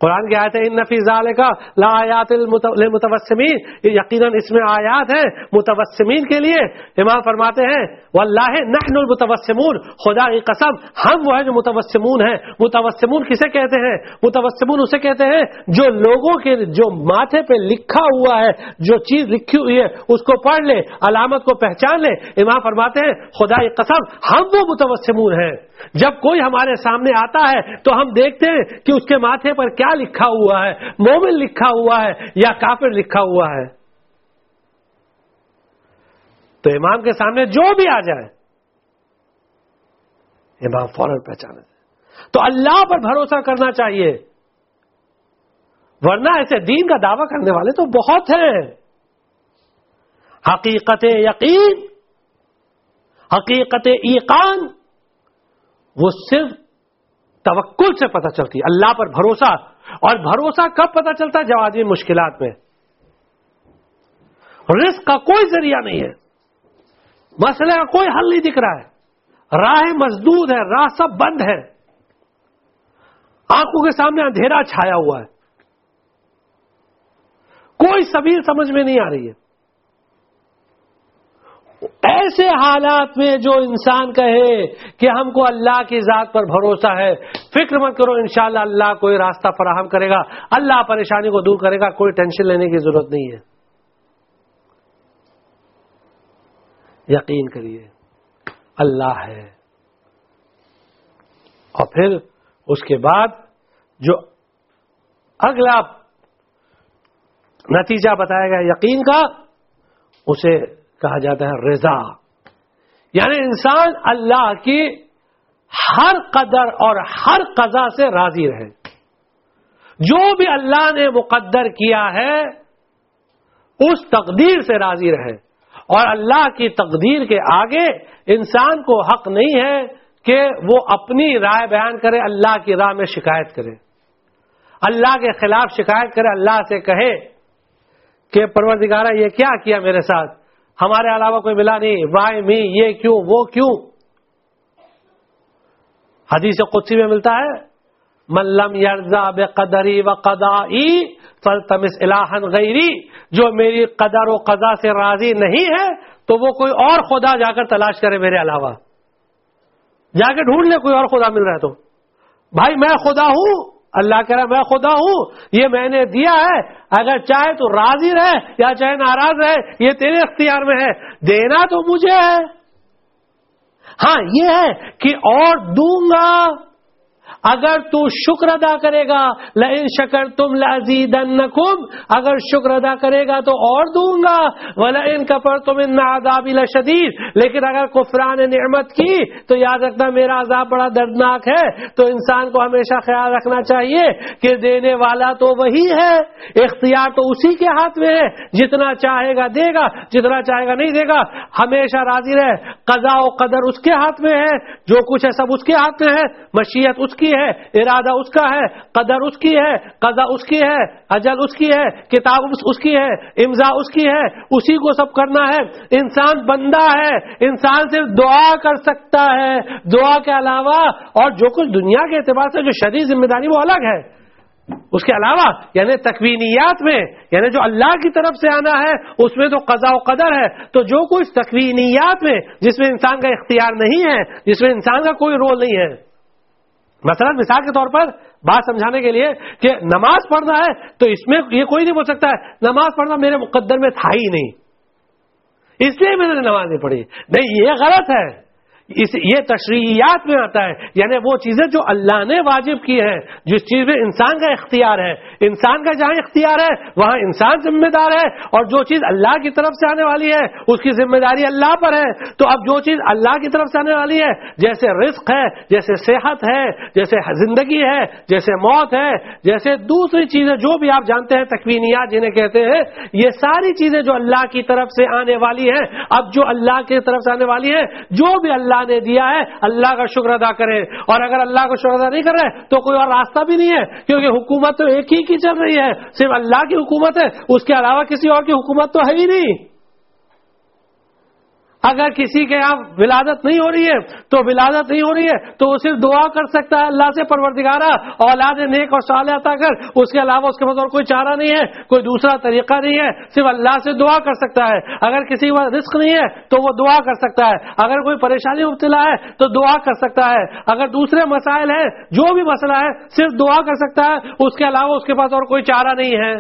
قرآن کی آیت ہے ان فی ذالک لآیات للمتوسمین، یقیناً اس میں آیات ہیں متوسمین کے لیے۔ امام فرماتے ہیں واللہ نحن المتوسمون، خدا کی قسم ہم وہ ہیں جو متوسمون ہیں۔ متوسمون کسے کہتے ہیں؟ متوسمون اسے کہتے ہیں جو لوگوں کے جو ماتھے پہ لکھا ہوا ہے، جو چیز لکھی ہوئی ہے اس کو پڑھ لے، علامت کو پہچان لے۔ امام فرماتے ہیں خدا کی قسم ہم وہ متوسمون ہیں۔ جب کوئی ہمارے سامنے آتا ہے تو ہم دیکھتے ہیں کہ اس کے ماتھے پر کیا لکھا ہوا ہے، مومن لکھا ہوا ہے یا کافر لکھا ہوا ہے۔ تو امام کے سامنے جو بھی آ جائے امام فوراً پہچانے۔ تو اللہ پر بھروسہ کرنا چاہیے، ورنہ ایسے دین کا دعویٰ کرنے والے تو بہت ہیں۔ حقیقت یقین، حقیقت ایقان وہ صرف توکل سے پتہ چلتی ہے، اللہ پر بھروسہ۔ اور بھروسہ کب پتہ چلتا ہے؟ جب آدمی مشکلات میں، رزق کا کوئی ذریعہ نہیں ہے، مسئلے کا کوئی حل نہیں دکھ رہا ہے، راہ مسدود ہے، راستہ بند ہے، آنکھوں کے سامنے اندھیرا چھایا ہوا ہے، کوئی سبیل سمجھ میں نہیں آ رہی ہے۔ ایسے حالات میں جو انسان کہے کہ ہم کو اللہ کی ذات پر بھروسہ ہے، فکر مت کرو انشاءاللہ اللہ کوئی راستہ فراہم کرے گا، اللہ پریشانی کو دور کرے گا، کوئی ٹینشن لینے کی ضرورت نہیں ہے۔ یقین کریے اللہ ہے۔ اور پھر اس کے بعد جو اگلا نتیجہ بتایا گیا یقین کا، اسے کہا جاتا ہے رضا، یعنی انسان اللہ کی ہر قدر اور ہر قضا سے راضی رہے۔ جو بھی اللہ نے مقدر کیا ہے اس تقدیر سے راضی رہے، اور اللہ کی تقدیر کے آگے انسان کو حق نہیں ہے کہ وہ اپنی رائے بیان کرے، اللہ کی راہ میں شکایت کرے، اللہ کے خلاف شکایت کرے، اللہ سے کہے کہ پروردگارہ یہ کیا کیا میرے ساتھ، ہمارے علاوہ کوئی ملا نہیں، وائی می، یہ کیوں وہ کیوں۔ حدیث قدسی میں ملتا ہے من لم یرضا بقدری وقضائی فالتمس الہا غیری، جو میری قدر و قضا سے راضی نہیں ہے تو وہ کوئی اور خدا جا کر تلاش کرے، میرے علاوہ جا کے ڈھونڈ لے، کوئی اور خدا مل رہا ہے تو۔ بھائی میں خدا ہوں، اللہ کہہ رہا میں خدا ہوں، یہ میں نے دیا ہے، اگر چاہے تو راضی رہے یا چاہے ناراض رہے، یہ تیرے اختیار میں ہے، دینا تو مجھے ہے۔ ہاں یہ ہے کہ اور دوں گا، اگر تو شکر ادا کرے گا لئن شکرتم لازیدنکم، اگر شکر ادا کرے گا تو اور دوں گا، ولئن کفرتم ان عذابی لشدید، لیکن اگر کفران نعمت کی تو یاد رکھنا میرا عذاب بڑا دردناک ہے۔ تو انسان کو ہمیشہ خیال رکھنا چاہیے کہ دینے والا تو وہی ہے، اختیار تو اسی کے ہاتھ میں ہے، جتنا چاہے گا دے گا، جتنا چاہے گا نہیں دے گا۔ ہمیشہ راضی رہے، قضاء و قدر اس کے ہاتھ میں ہے، جو کچھ ہے سب اس کے ہاتھ میں ہے، مشیت اس کی ہے، ارادہ اس کا ہے، قدر اس کی ہے، قضا اس کی ہے، اجل اس کی ہے، کتاب اس کی ہے، امضا اس کی ہے، اسی کو سب کرنا ہے۔ انسان بندہ ہے، انسان صرف دعا کر سکتا ہے، دعا کے علاوہ اور جو کچھ دنیا کے اعتبار سے جو شرعی ذمہ داری وہ الگ ہے، اس کے علاوہ یعنی تکوینیات میں، یعنی جو اللہ کی طرف سے آنا ہے اس میں تو قضاء و قدر ہے۔ تو جو کچھ تکوینیات میں جس میں انسان کا اختیار نہیں ہے، جس میں انسان کا کوئی رول نہیں ہے، مثلا مثال کے طور پر بات سمجھانے کے لیے کہ نماز پڑھنا ہے تو اس میں یہ کوئی نہیں بول سکتا ہے نماز پڑھنا میرے مقدر میں تھا ہی نہیں اس لیے میں نے نماز نہیں پڑھی، نہیں، یہ غلط ہے۔ یہ تشریعیات میں آتا ہے، یعنی وہ چیزیں جو اللہ نے واجب کی ہیں، جس چیز میں انسان کا اختیار ہے، انسان کا جہاں اختیار ہے وہاں انسان ذمہ دار ہے، اور جو چیز اللہ کی طرف سے آنے والی ہے اس کی ذمہ داری اللہ پر ہے۔ تو اب جو چیز اللہ کی طرف سے آنے والی ہے، جیسے رزق ہے، جیسے صحت ہے، جیسے زندگی ہے، جیسے موت ہے، جیسے دوسری چیزیں جو بھی آپ جانتے ہیں تکوینیات جنہیں کہتے ہیں، یہ ساری چیزیں جو اللہ کی طرف سے آنے والی ہیں، اب جو اللہ کی طرف سے آنے والی ہیں، جو بھی اللہ نے دیا ہے اللہ کا شکر ادا کریں، اور اگر اللہ کا شکر ادا نہیں کر رہے تو کوئی اور راستہ بھی نہیں ہے، کیونکہ حکومت تو ایک ہی کی چل رہی ہے، صرف اللہ کی حکومت ہے، اس کے علاوہ کسی اور کی حکومت تو ہے ہی نہیں۔ اگر کسی کے یہاں ولادت نہیں ہو رہی ہے تو ولادت نہیں ہو رہی ہے تو وہ صرف دعا کر سکتا ہے اللہ سے، پروردگارا اولاد نیک اور صالح عطا کر، اس کے علاوہ اس کے پاس اور کوئی چارہ نہیں ہے، کوئی دوسرا طریقہ نہیں ہے، صرف اللہ سے دعا کر سکتا ہے۔ اگر کسی کے پاس رزق نہیں ہے تو وہ دعا کر سکتا ہے، اگر کوئی پریشانی مبتلا ہے تو دعا کر سکتا ہے، اگر دوسرے مسائل ہیں جو بھی مسئلہ ہے صرف دعا کر سکتا ہے، اس کے علاوہ اس کے پاس اور کوئی چارہ نہیں ہے،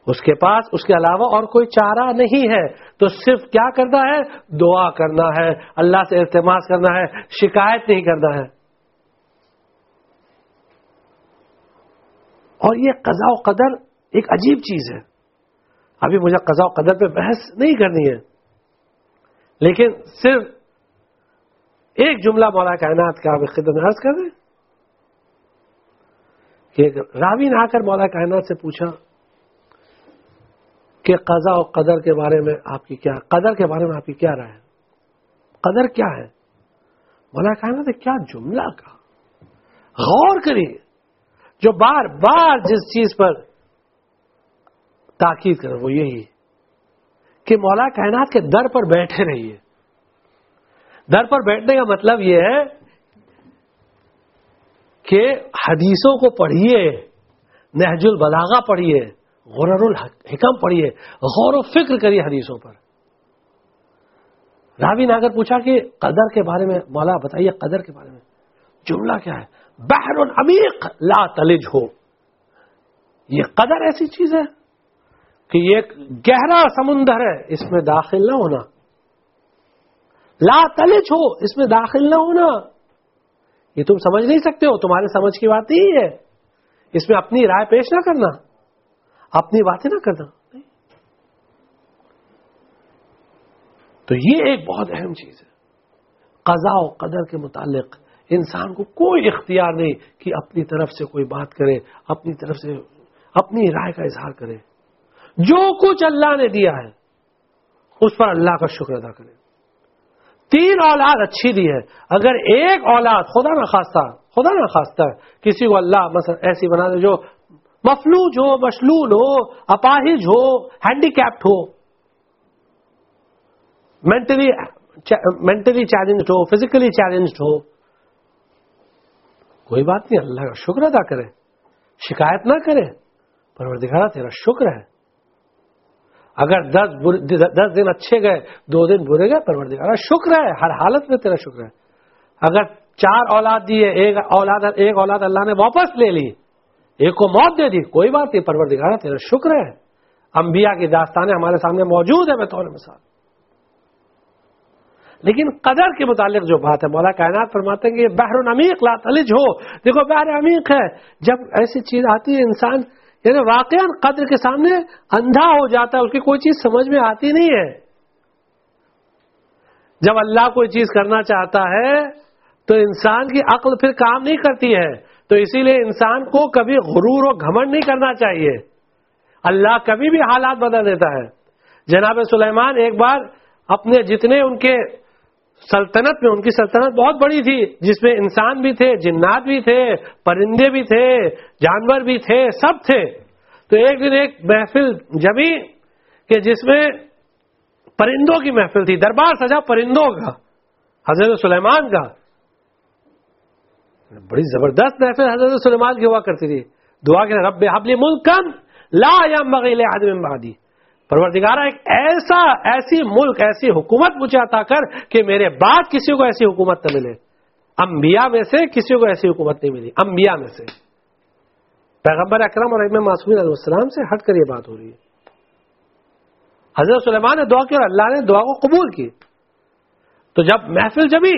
اس کے پاس اس کے علاوہ اور کوئی چارہ نہیں ہے۔ تو صرف کیا کرنا ہے؟ دعا کرنا ہے، اللہ سے التماس کرنا ہے، شکایت نہیں کرنا ہے۔ اور یہ قضاء و قدر ایک عجیب چیز ہے، ابھی مجھے قضاء و قدر پہ بحث نہیں کرنی ہے، لیکن صرف ایک جملہ مولا کائنات کا آپ خدمت میں عرض کر دیں کہ راوی نے آ کر مولا کائنات سے پوچھا کہ قضاء و قدر کے بارے میں آپ کی کیا، قدر کے بارے میں آپ کی کیا رائے ہے، قدر کیا ہے؟ مولا کائنات نے کیا جملہ کہا، غور کریے، جو بار بار جس چیز پر تاکید کرے وہ یہی کہ مولا کائنات کے در پر بیٹھے رہیے۔ در پر بیٹھنے کا مطلب یہ ہے کہ حدیثوں کو پڑھیے، نہج البلاغہ پڑھیے، غرر الحکم پڑھیے، غور و فکر کریے حدیثوں پر۔ راوی نے اگر پوچھا کہ قدر کے بارے میں مولا بتائیے، قدر کے بارے میں جملہ کیا ہے؟ بحر عمیق لا تلج ہو، یہ قدر ایسی چیز ہے کہ یہ ایک گہرا سمندر ہے، اس میں داخل نہ ہونا، لا تلج ہو، اس میں داخل نہ ہونا، یہ تم سمجھ نہیں سکتے ہو، تمہارے سمجھ کی بات نہیں ہے، اس میں اپنی رائے پیش نہ کرنا، اپنی باتیں نہ کرنا۔ تو یہ ایک بہت اہم چیز ہے، قضاء و قدر کے متعلق انسان کو کوئی اختیار نہیں کہ اپنی طرف سے کوئی بات کرے، اپنی طرف سے اپنی رائے کا اظہار کرے۔ جو کچھ اللہ نے دیا ہے اس پر اللہ کا شکر ادا کرے۔ 3 اولاد اچھی دی ہے، اگر ایک اولاد خدا نہ خواستہ کسی کو اللہ مثلا ایسی بنا دے جو مفلوج ہو، مشلول ہو، اپاہج ہو، ہینڈی کیپڈ ہو، مینٹلی چیلنجڈ ہو، فزیکلی چیلنجڈ ہو، کوئی بات نہیں، اللہ کا شکر ادا کرے، شکایت نہ کرے، پروردگارا تیرا شکر ہے۔ اگر 10 دن اچھے گئے، 2 دن برے گئے، پروردگارا شکر ہے، ہر حالت میں تیرا شکر ہے۔ اگر 4 اولاد دیے، ایک اولاد اللہ نے واپس لے لی، ایک کو موت دے دی، کوئی بات نہیں، پروردگارا تیرا شکر ہے۔ انبیاء کی داستانیں ہمارے سامنے موجود ہے بطور مثال۔ لیکن قدر کے متعلق جو بات ہے، مولا کائنات فرماتے ہیں کہ یہ بحر عمیق لا تلج ہو، دیکھو بحر عمیق ہے. جب ایسی چیز آتی ہے انسان یعنی واقعا قدر کے سامنے اندھا ہو جاتا ہے، اس کی کوئی چیز سمجھ میں آتی نہیں ہے. جب اللہ کوئی چیز کرنا چاہتا ہے تو انسان کی عقل پھر کام نہیں کرتی ہے. تو اسی لیے انسان کو کبھی غرور و گھمنڈ نہیں کرنا چاہیے. اللہ کبھی بھی حالات بدل دیتا ہے. جناب سلیمان ایک بار اپنے جتنے ان کے سلطنت میں، ان کی سلطنت بہت بڑی تھی جس میں انسان بھی تھے، جنات بھی تھے، پرندے بھی تھے، جانور بھی تھے، سب تھے. تو ایک دن ایک محفل جمی کہ جس میں پرندوں کی محفل تھی، دربار سجا پرندوں کا، حضرت سلیمان کا. بڑی زبردست محفل حضرت سلیمان کی ہوا کرتی تھی. دعا کہ رب حب لی ملکا لا ينبغي لأحد من بعدی، پروردگارہ ایک ایسی ملک، ایسی حکومت مجھے عطا کر کہ میرے بعد کسی کو ایسی حکومت نہ ملے. انبیاء میں سے کسی کو ایسی حکومت نہیں ملی، انبیاء میں سے. پیغمبر اکرم اور امام معصومین علیہ السلام سے ہٹ کر یہ بات ہو رہی ہے. حضرت سلیمان نے دعا کی اور اللہ نے دعا کو قبول کی. تو جب محفل جمی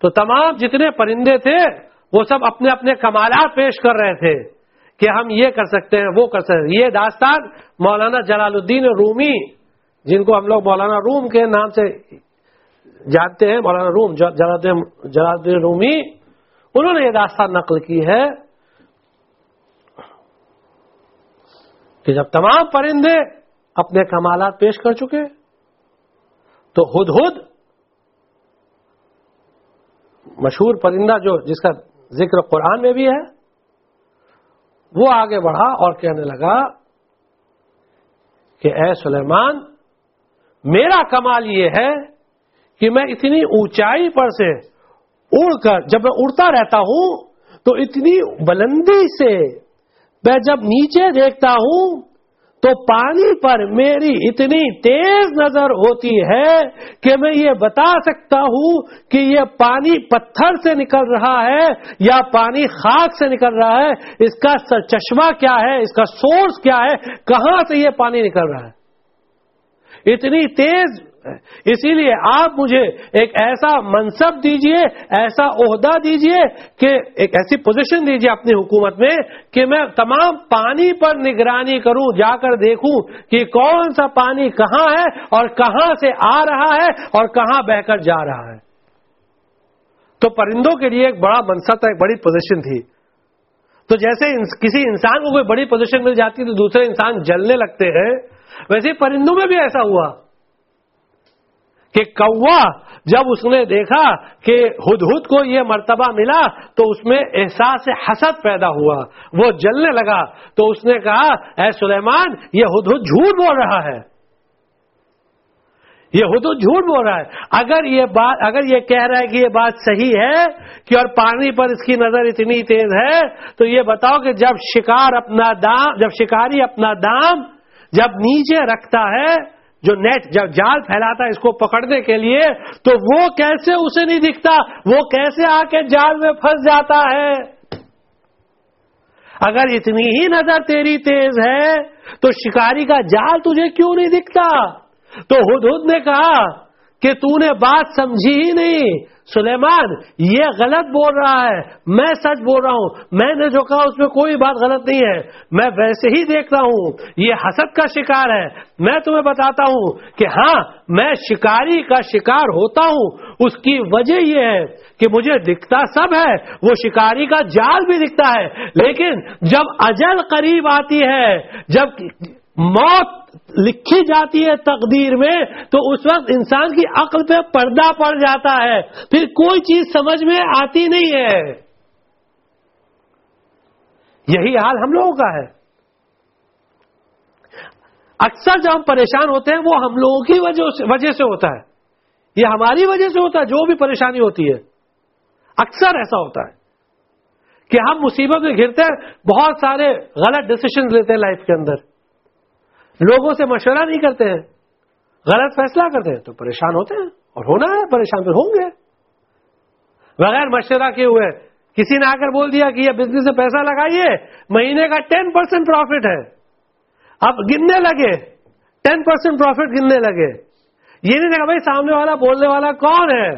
تو تمام جتنے پرندے تھے وہ سب اپنے اپنے کمالات پیش کر رہے تھے کہ ہم یہ کر سکتے ہیں، وہ کر سکتے ہیں. یہ داستان مولانا جلال الدین رومی، جن کو ہم لوگ مولانا روم کے نام سے جانتے ہیں، مولانا روم جلال الدین رومی، انہوں نے یہ داستان نقل کی ہے کہ جب تمام پرندے اپنے کمالات پیش کر چکے تو ہدہد، مشہور پرندہ جو جس کا ذکر قرآن میں بھی ہے، وہ آگے بڑھا اور کہنے لگا کہ اے سلیمان، میرا کمال یہ ہے کہ میں اتنی اونچائی پر سے اڑ کر، جب میں اڑتا رہتا ہوں تو اتنی بلندی سے میں جب نیچے دیکھتا ہوں تو پانی پر میری اتنی تیز نظر ہوتی ہے کہ میں یہ بتا سکتا ہوں کہ یہ پانی پتھر سے نکل رہا ہے یا پانی خاک سے نکل رہا ہے، اس کا چشمہ کیا ہے، اس کا سورس کیا ہے، کہاں سے یہ پانی نکل رہا ہے. اتنی تیز. اسی لیے آپ مجھے ایک ایسا منصب دیجئے، ایسا عہدہ دیجئے کہ ایک ایسی پوزیشن دیجئے اپنی حکومت میں کہ میں تمام پانی پر نگرانی کروں، جا کر دیکھوں کہ کون سا پانی کہاں ہے اور کہاں سے آ رہا ہے اور کہاں بہ کر جا رہا ہے. تو پرندوں کے لیے ایک بڑا منصب تھا، ایک بڑی پوزیشن تھی. تو جیسے کسی انسان کو کوئی بڑی پوزیشن مل جاتی تو دوسرے انسان جلنے لگتے ہیں، ویسے پرندوں میں بھی ایسا ہوا کہ کوا جب اس نے دیکھا کہ ہدہد کو یہ مرتبہ ملا تو اس میں احساس حسد پیدا ہوا، وہ جلنے لگا. تو اس نے کہا اے سلیمان، یہ ہدہد جھوٹ بول رہا ہے، یہ ہدہد جھوٹ بول رہا ہے. اگر یہ کہہ رہا ہے کہ یہ بات صحیح ہے کہ اور پانی پر اس کی نظر اتنی تیز ہے، تو یہ بتاؤ کہ جب شکاری اپنا دام جب نیچے رکھتا ہے، جو نیٹ جب جال پھیلاتا ہے اس کو پکڑنے کے لیے، تو وہ کیسے اسے نہیں دکھتا، وہ کیسے آ کے جال میں پھنس جاتا ہے. اگر اتنی ہی نظر تیری تیز ہے تو شکاری کا جال تجھے کیوں نہیں دکھتا؟ تو ہدہد نے کہا کہ تو نے بات سمجھی ہی نہیں سلیمان، یہ غلط بول رہا ہے، میں سچ بول رہا ہوں، میں نے جو کہا اس میں کوئی بات غلط نہیں ہے، میں ویسے ہی دیکھ رہا ہوں، یہ حسد کا شکار ہے. میں تمہیں بتاتا ہوں کہ ہاں میں شکاری کا شکار ہوتا ہوں، اس کی وجہ یہ ہے کہ مجھے دکھتا سب ہے، وہ شکاری کا جال بھی دکھتا ہے، لیکن جب اجل قریب آتی ہے، جب موت لکھی جاتی ہے تقدیر میں، تو اس وقت انسان کی عقل پہ پردہ پڑ جاتا ہے، پھر کوئی چیز سمجھ میں آتی نہیں ہے. یہی حال ہم لوگوں کا ہے. اکثر جب ہم پریشان ہوتے ہیں وہ ہم لوگوں کی وجہ سے ہوتا ہے، یہ ہماری وجہ سے ہوتا ہے. جو بھی پریشانی ہوتی ہے اکثر ایسا ہوتا ہے کہ ہم مصیبت میں گھرتے ہیں، بہت سارے غلط ڈیسیشن لیتے ہیں لائف کے اندر، لوگوں سے مشورہ نہیں کرتے ہیں، غلط فیصلہ کرتے ہیں، تو پریشان ہوتے ہیں. اور ہونا ہے، پریشان پھر ہوں گے. بغیر مشورہ کیے ہوئے کسی نے آ کر بول دیا کہ یہ بزنس میں پیسہ لگائیے، مہینے کا 10% پروفٹ ہے، اب گننے لگے 10% پروفٹ گننے لگے، یہ نہیں دیکھا بھائی سامنے والا بولنے والا کون ہے،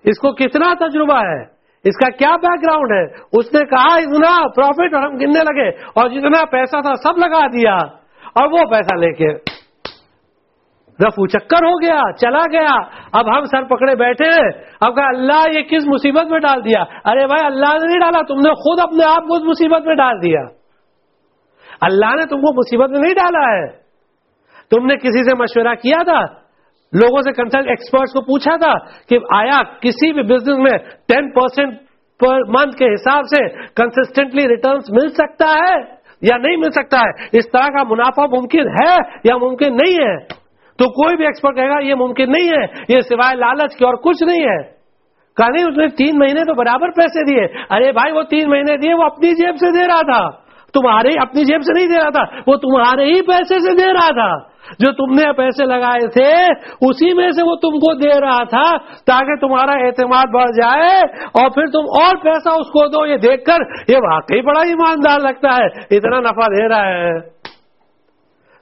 اس کو کتنا تجربہ ہے، اس کا کیا بیک گراؤنڈ ہے. اس نے کہا اتنا پروفٹ، اور ہم گننے لگے اور جتنا پیسہ تھا سب لگا دیا، اور وہ پیسہ لے کے رفو چکر ہو گیا، چلا گیا. اب ہم سر پکڑے بیٹھے ہیں. اب کہا اللہ یہ کس مصیبت میں ڈال دیا. ارے بھائی اللہ نے نہیں ڈالا، تم نے خود اپنے آپ کو اس مصیبت میں ڈال دیا. اللہ نے تم کو مصیبت میں نہیں ڈالا ہے. تم نے کسی سے مشورہ کیا تھا، لوگوں سے کنسلٹ ایکسپرٹس کو پوچھا تھا کہ آیا کسی بھی بزنس میں 10% پر منتھ کے حساب سے کنسسٹنٹلی ریٹرنز مل سکتا ہے یا نہیں مل سکتا ہے، اس طرح کا منافع ممکن ہے یا ممکن نہیں ہے. تو کوئی بھی ایکسپرٹ کہے گا یہ ممکن نہیں ہے، یہ سوائے لالچ کے اور کچھ نہیں ہے. کہا نہیں اس نے 3 مہینے تو برابر پیسے دیے. ارے بھائی وہ 3 مہینے دیے وہ اپنی جیب سے دے رہا تھا، تمہارے اپنی جیب سے نہیں دے رہا تھا، وہ تمہارے ہی پیسے سے دے رہا تھا. جو تم نے پیسے لگائے تھے اسی میں سے وہ تم کو دے رہا تھا تاکہ تمہارا اعتماد بڑھ جائے اور پھر تم اور پیسہ اس کو دو. یہ دیکھ کر یہ واقعی بڑا ایماندار لگتا ہے، اتنا نفع دے رہا ہے.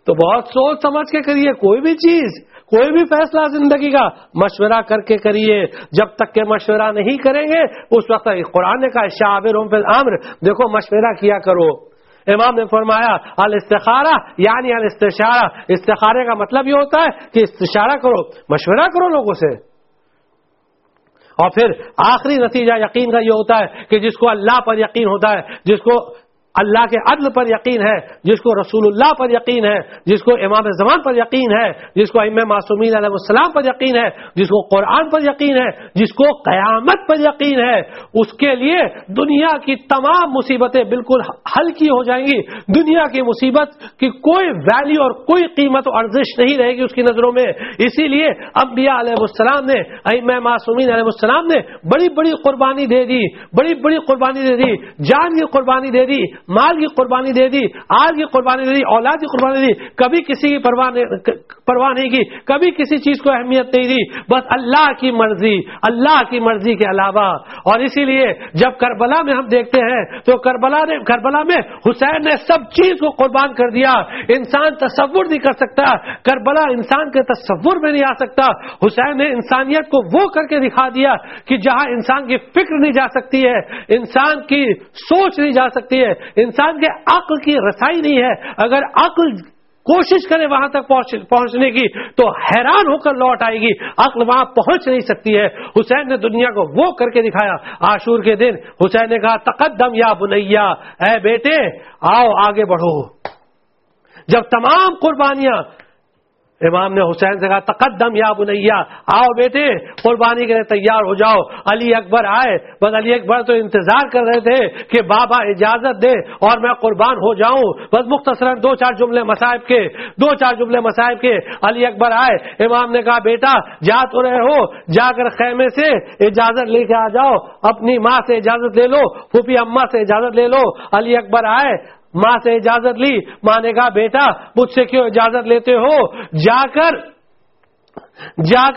تو بہت سوچ سمجھ کے کریے کوئی بھی چیز، کوئی بھی فیصلہ زندگی کا مشورہ کر کے کریے. جب تک کہ مشورہ نہیں کریں گے اس وقت قرآن نے کہا شاورہم فی الامر، دیکھو مشورہ کیا کرو. امام نے فرمایا الاستخارہ یعنی الاستشارہ، استخارے کا مطلب یہ ہوتا ہے کہ استشارہ کرو، مشورہ کرو لوگوں سے. اور پھر آخری نتیجہ یقین کا یہ ہوتا ہے کہ جس کو اللہ پر یقین ہوتا ہے، جس کو اللہ کے عدل پر یقین ہے، جس کو رسول اللہ پر یقین ہے، جس کو امام زمان پر یقین ہے، جس کو ائمہ معصومین علیہ السلام پر یقین ہے، جس کو قرآن پر یقین ہے، جس کو قیامت پر یقین ہے، اس کے لیے دنیا کی تمام مصیبتیں بالکل ہلکی ہو جائیں گی. دنیا کی مصیبت کی کوئی ویلیو اور کوئی قیمت و ارزش نہیں رہے گی اس کی نظروں میں. اسی لیے انبیاء علیہ السلام نے، ائمہ معصومین علیہ السلام نے بڑی بڑی قربانی دے دی، بڑی بڑی قربانی دے دی، جان کی قربانی دے دی، مال کی قربانی دے دی، آل کی قربانی دے دی، اولاد کی قربانی دے دی. کبھی کسی کی پرواہ نہیں کی، کبھی کسی چیز کو اہمیت نہیں دی، بس اللہ کی مرضی، اللہ کی مرضی کے علاوہ. اور اسی لیے جب کربلا میں ہم دیکھتے ہیں تو کربلا میں حسین نے سب چیز کو قربان کر دیا. انسان تصور نہیں کر سکتا، کربلا انسان کے تصور میں نہیں آ سکتا. حسین نے انسانیت کو وہ کر کے دکھا دیا کہ جہاں انسان کی فکر نہیں جا سکتی ہے، انسان کی سوچ نہیں جا سکتی ہے، انسان کے عقل کی رسائی نہیں ہے. اگر عقل کوشش کرے وہاں تک پہنچنے کی تو حیران ہو کر لوٹ آئے گی. عقل وہاں پہنچ نہیں سکتی ہے. حسین نے دنیا کو وہ کر کے دکھایا. عاشور کے دن حسین نے کہا تقدم یا بنیا، اے بیٹے آؤ آگے بڑھو. جب تمام قربانیاں، امام نے حسین سے کہا تقدم یا بنیا، آؤ بیٹے قربانی کے لیے تیار ہو جاؤ. علی اکبر آئے، بس علی اکبر تو انتظار کر رہے تھے کہ بابا اجازت دے اور میں قربان ہو جاؤں. بس مختصراً 2-4 جملے مصائب کے علی اکبر آئے. امام نے کہا بیٹا جا تو رہے ہو، جا کر خیمے سے اجازت لے کے آ جاؤ، اپنی ماں سے اجازت لے لو، پھوپھی اما سے اجازت لے لو. علی اکبر آئے، ماں سے اجازت لی. ماں نے کہا بیٹا مجھ سے کیوں اجازت لیتے ہو، جا کر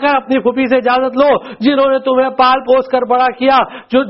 اپنی پھوپھی سے اجازت لو، جنہوں نے تمہیں پال پوس کر بڑا کیا،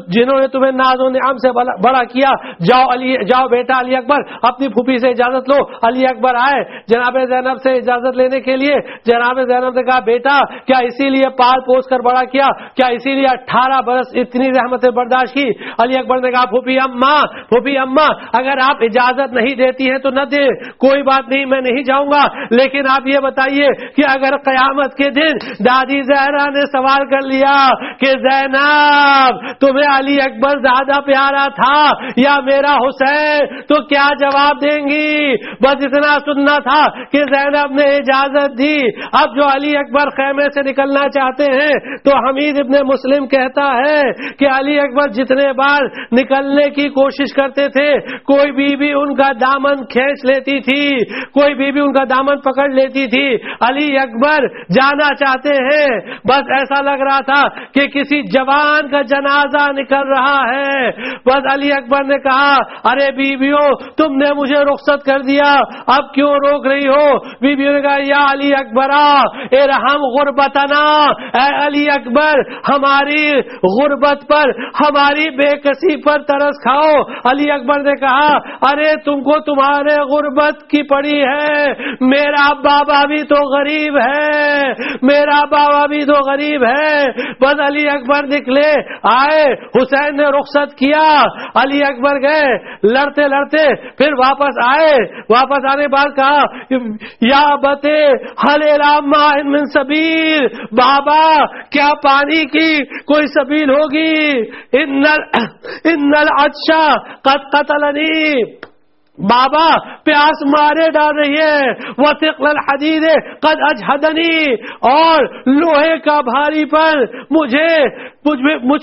جنہوں نے تمہیں ناز و نعم سے بڑا کیا. جاؤ بیٹا علی اکبر اپنی پھوپھی سے اجازت لو. علی اکبر آئے جناب زینب سے اجازت لینے کے لیے. جناب زینب نے کہا بیٹا کیا اسی لیے پال پوس کر بڑا کیا، کیا اسی لیے 18 برس اتنی رحمتیں برداشت کی؟ علی اکبر نے کہا پھوپھی اماں اگر آپ اجازت نہیں دیتی ہیں تو نہ دے، کوئی بات نہیں میں نہیں جاؤں گا، لیکن آپ یہ بتائیے کہ اگر قیامت کے دن دادی زہرا نے سوال کر لیا کہ زینب تمہیں علی اکبر زیادہ پیارا تھا یا میرا حسین، تو کیا جواب دیں گی؟ بس اتنا سننا تھا کہ زینب نے اجازت دی. اب جو علی اکبر خیمے سے نکلنا چاہتے ہیں تو حمید ابن مسلم کہتا ہے کہ علی اکبر جتنے بار نکلنے کی کوشش کرتے تھے کوئی بیوی ان کا دامن کھینچ لیتی تھی، کوئی بیوی ان کا دامن پکڑ لیتی تھی. علی اکبر جانا چاہتے ہیں. بس ایسا لگ رہا تھا کہ کسی جوان کا جنازہ نکل رہا ہے. بس علی اکبر نے کہا ارے بیویوں تم نے مجھے رخصت کر دیا اب کیوں روک رہی ہو؟ بیویوں نے کہا یا علی اکبرا ارحم غربتنا، اے علی اکبر ہماری غربت پر ہماری بے کسی پر ترس کھاؤ. علی اکبر نے کہا ارے تم کو تمہارے غربت کی پڑی ہے، میرا بابا بھی تو غریب ہے، میرا بابا بھی تو غریب ہے. بس علی اکبر نکلے آئے، حسین نے رخصت کیا، علی اکبر گئے لڑتے لڑتے پھر واپس آئے. واپس آنے بعد کہا یا بتے حل الاما من سبیل، بابا کیا پانی کی کوئی سبیل ہوگی؟ ان العطش قد قتلنی، بابا پیاس مارے ڈال رہی ہے. وثقل الحدید قد اجہدنی، اور لوہے کا بھاری پر مجھ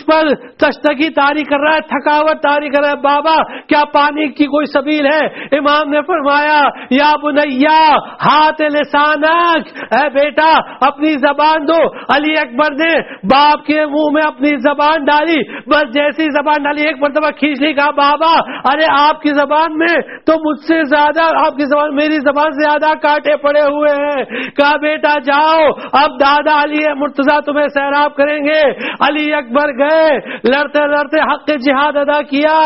پر تشتگی طاری کر رہا ہے، تھکاوٹ طاری کر رہا ہے. بابا کیا پانی کی کوئی سبیل ہے؟ امام نے فرمایا یا بنیا ہاتھ لسانک، اے بیٹا اپنی زبان دو. علی اکبر نے باپ کے منہ میں اپنی زبان ڈالی، بس جیسی زبان ڈالی ایک مرتبہ کھینچ لی. کہا بابا ارے آپ کی زبان میں تو مجھ سے زیادہ، آپ کی زبان میری زبان سے زیادہ کانٹے پڑے ہوئے ہیں. کہا بیٹا جاؤ اب دادا علی مرتضیٰ تمہیں سیراب کریں گے. علی اکبر گئے لڑتے لڑتے حق جہاد ادا کیا،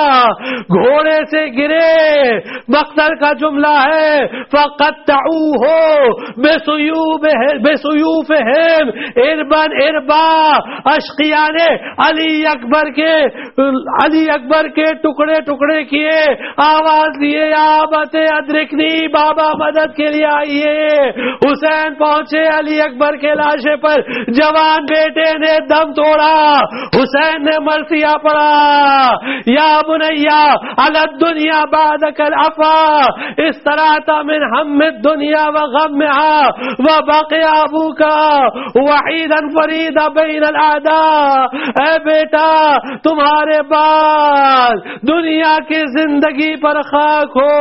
گھوڑے سے گرے. مقتل کا جملہ ہے فقطعوه بسیوفہم اربن اربا، اشقیاء نے علی اکبر کے ٹکڑے ٹکڑے کیے. آواز دیے یا بت ادرکنی، بابا مدد کے لیے آئیے. حسین پہنچے علی اکبر کے لاشے پر، جوان بیٹے نے دم توڑا. حسین نے مرثیہ پڑھا یا بنیا علی الدنیا بعدک العفا استرعت من ہم الدنیا وغمها وبقي ابوك وحيدا فريدا بين الاعداء. اے بیٹا تمہارے بعد دنیا کی زندگی پر خاک ہو،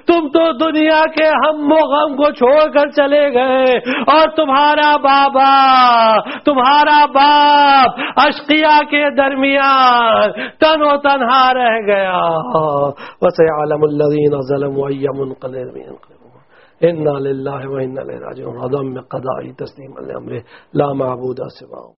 تم تو دنیا کے ہم و غم کو چھوڑ کر چلے گئے، اور تمہارا باپ اشقیاء کے درمیان تن و تنہا رہ گیا. وسيعلم الذين ظلموا أي منقلب ينقلبون إنا لله وإنا إليه راجعون. عظم قضاء تسليما لأمره لا معبود سواه.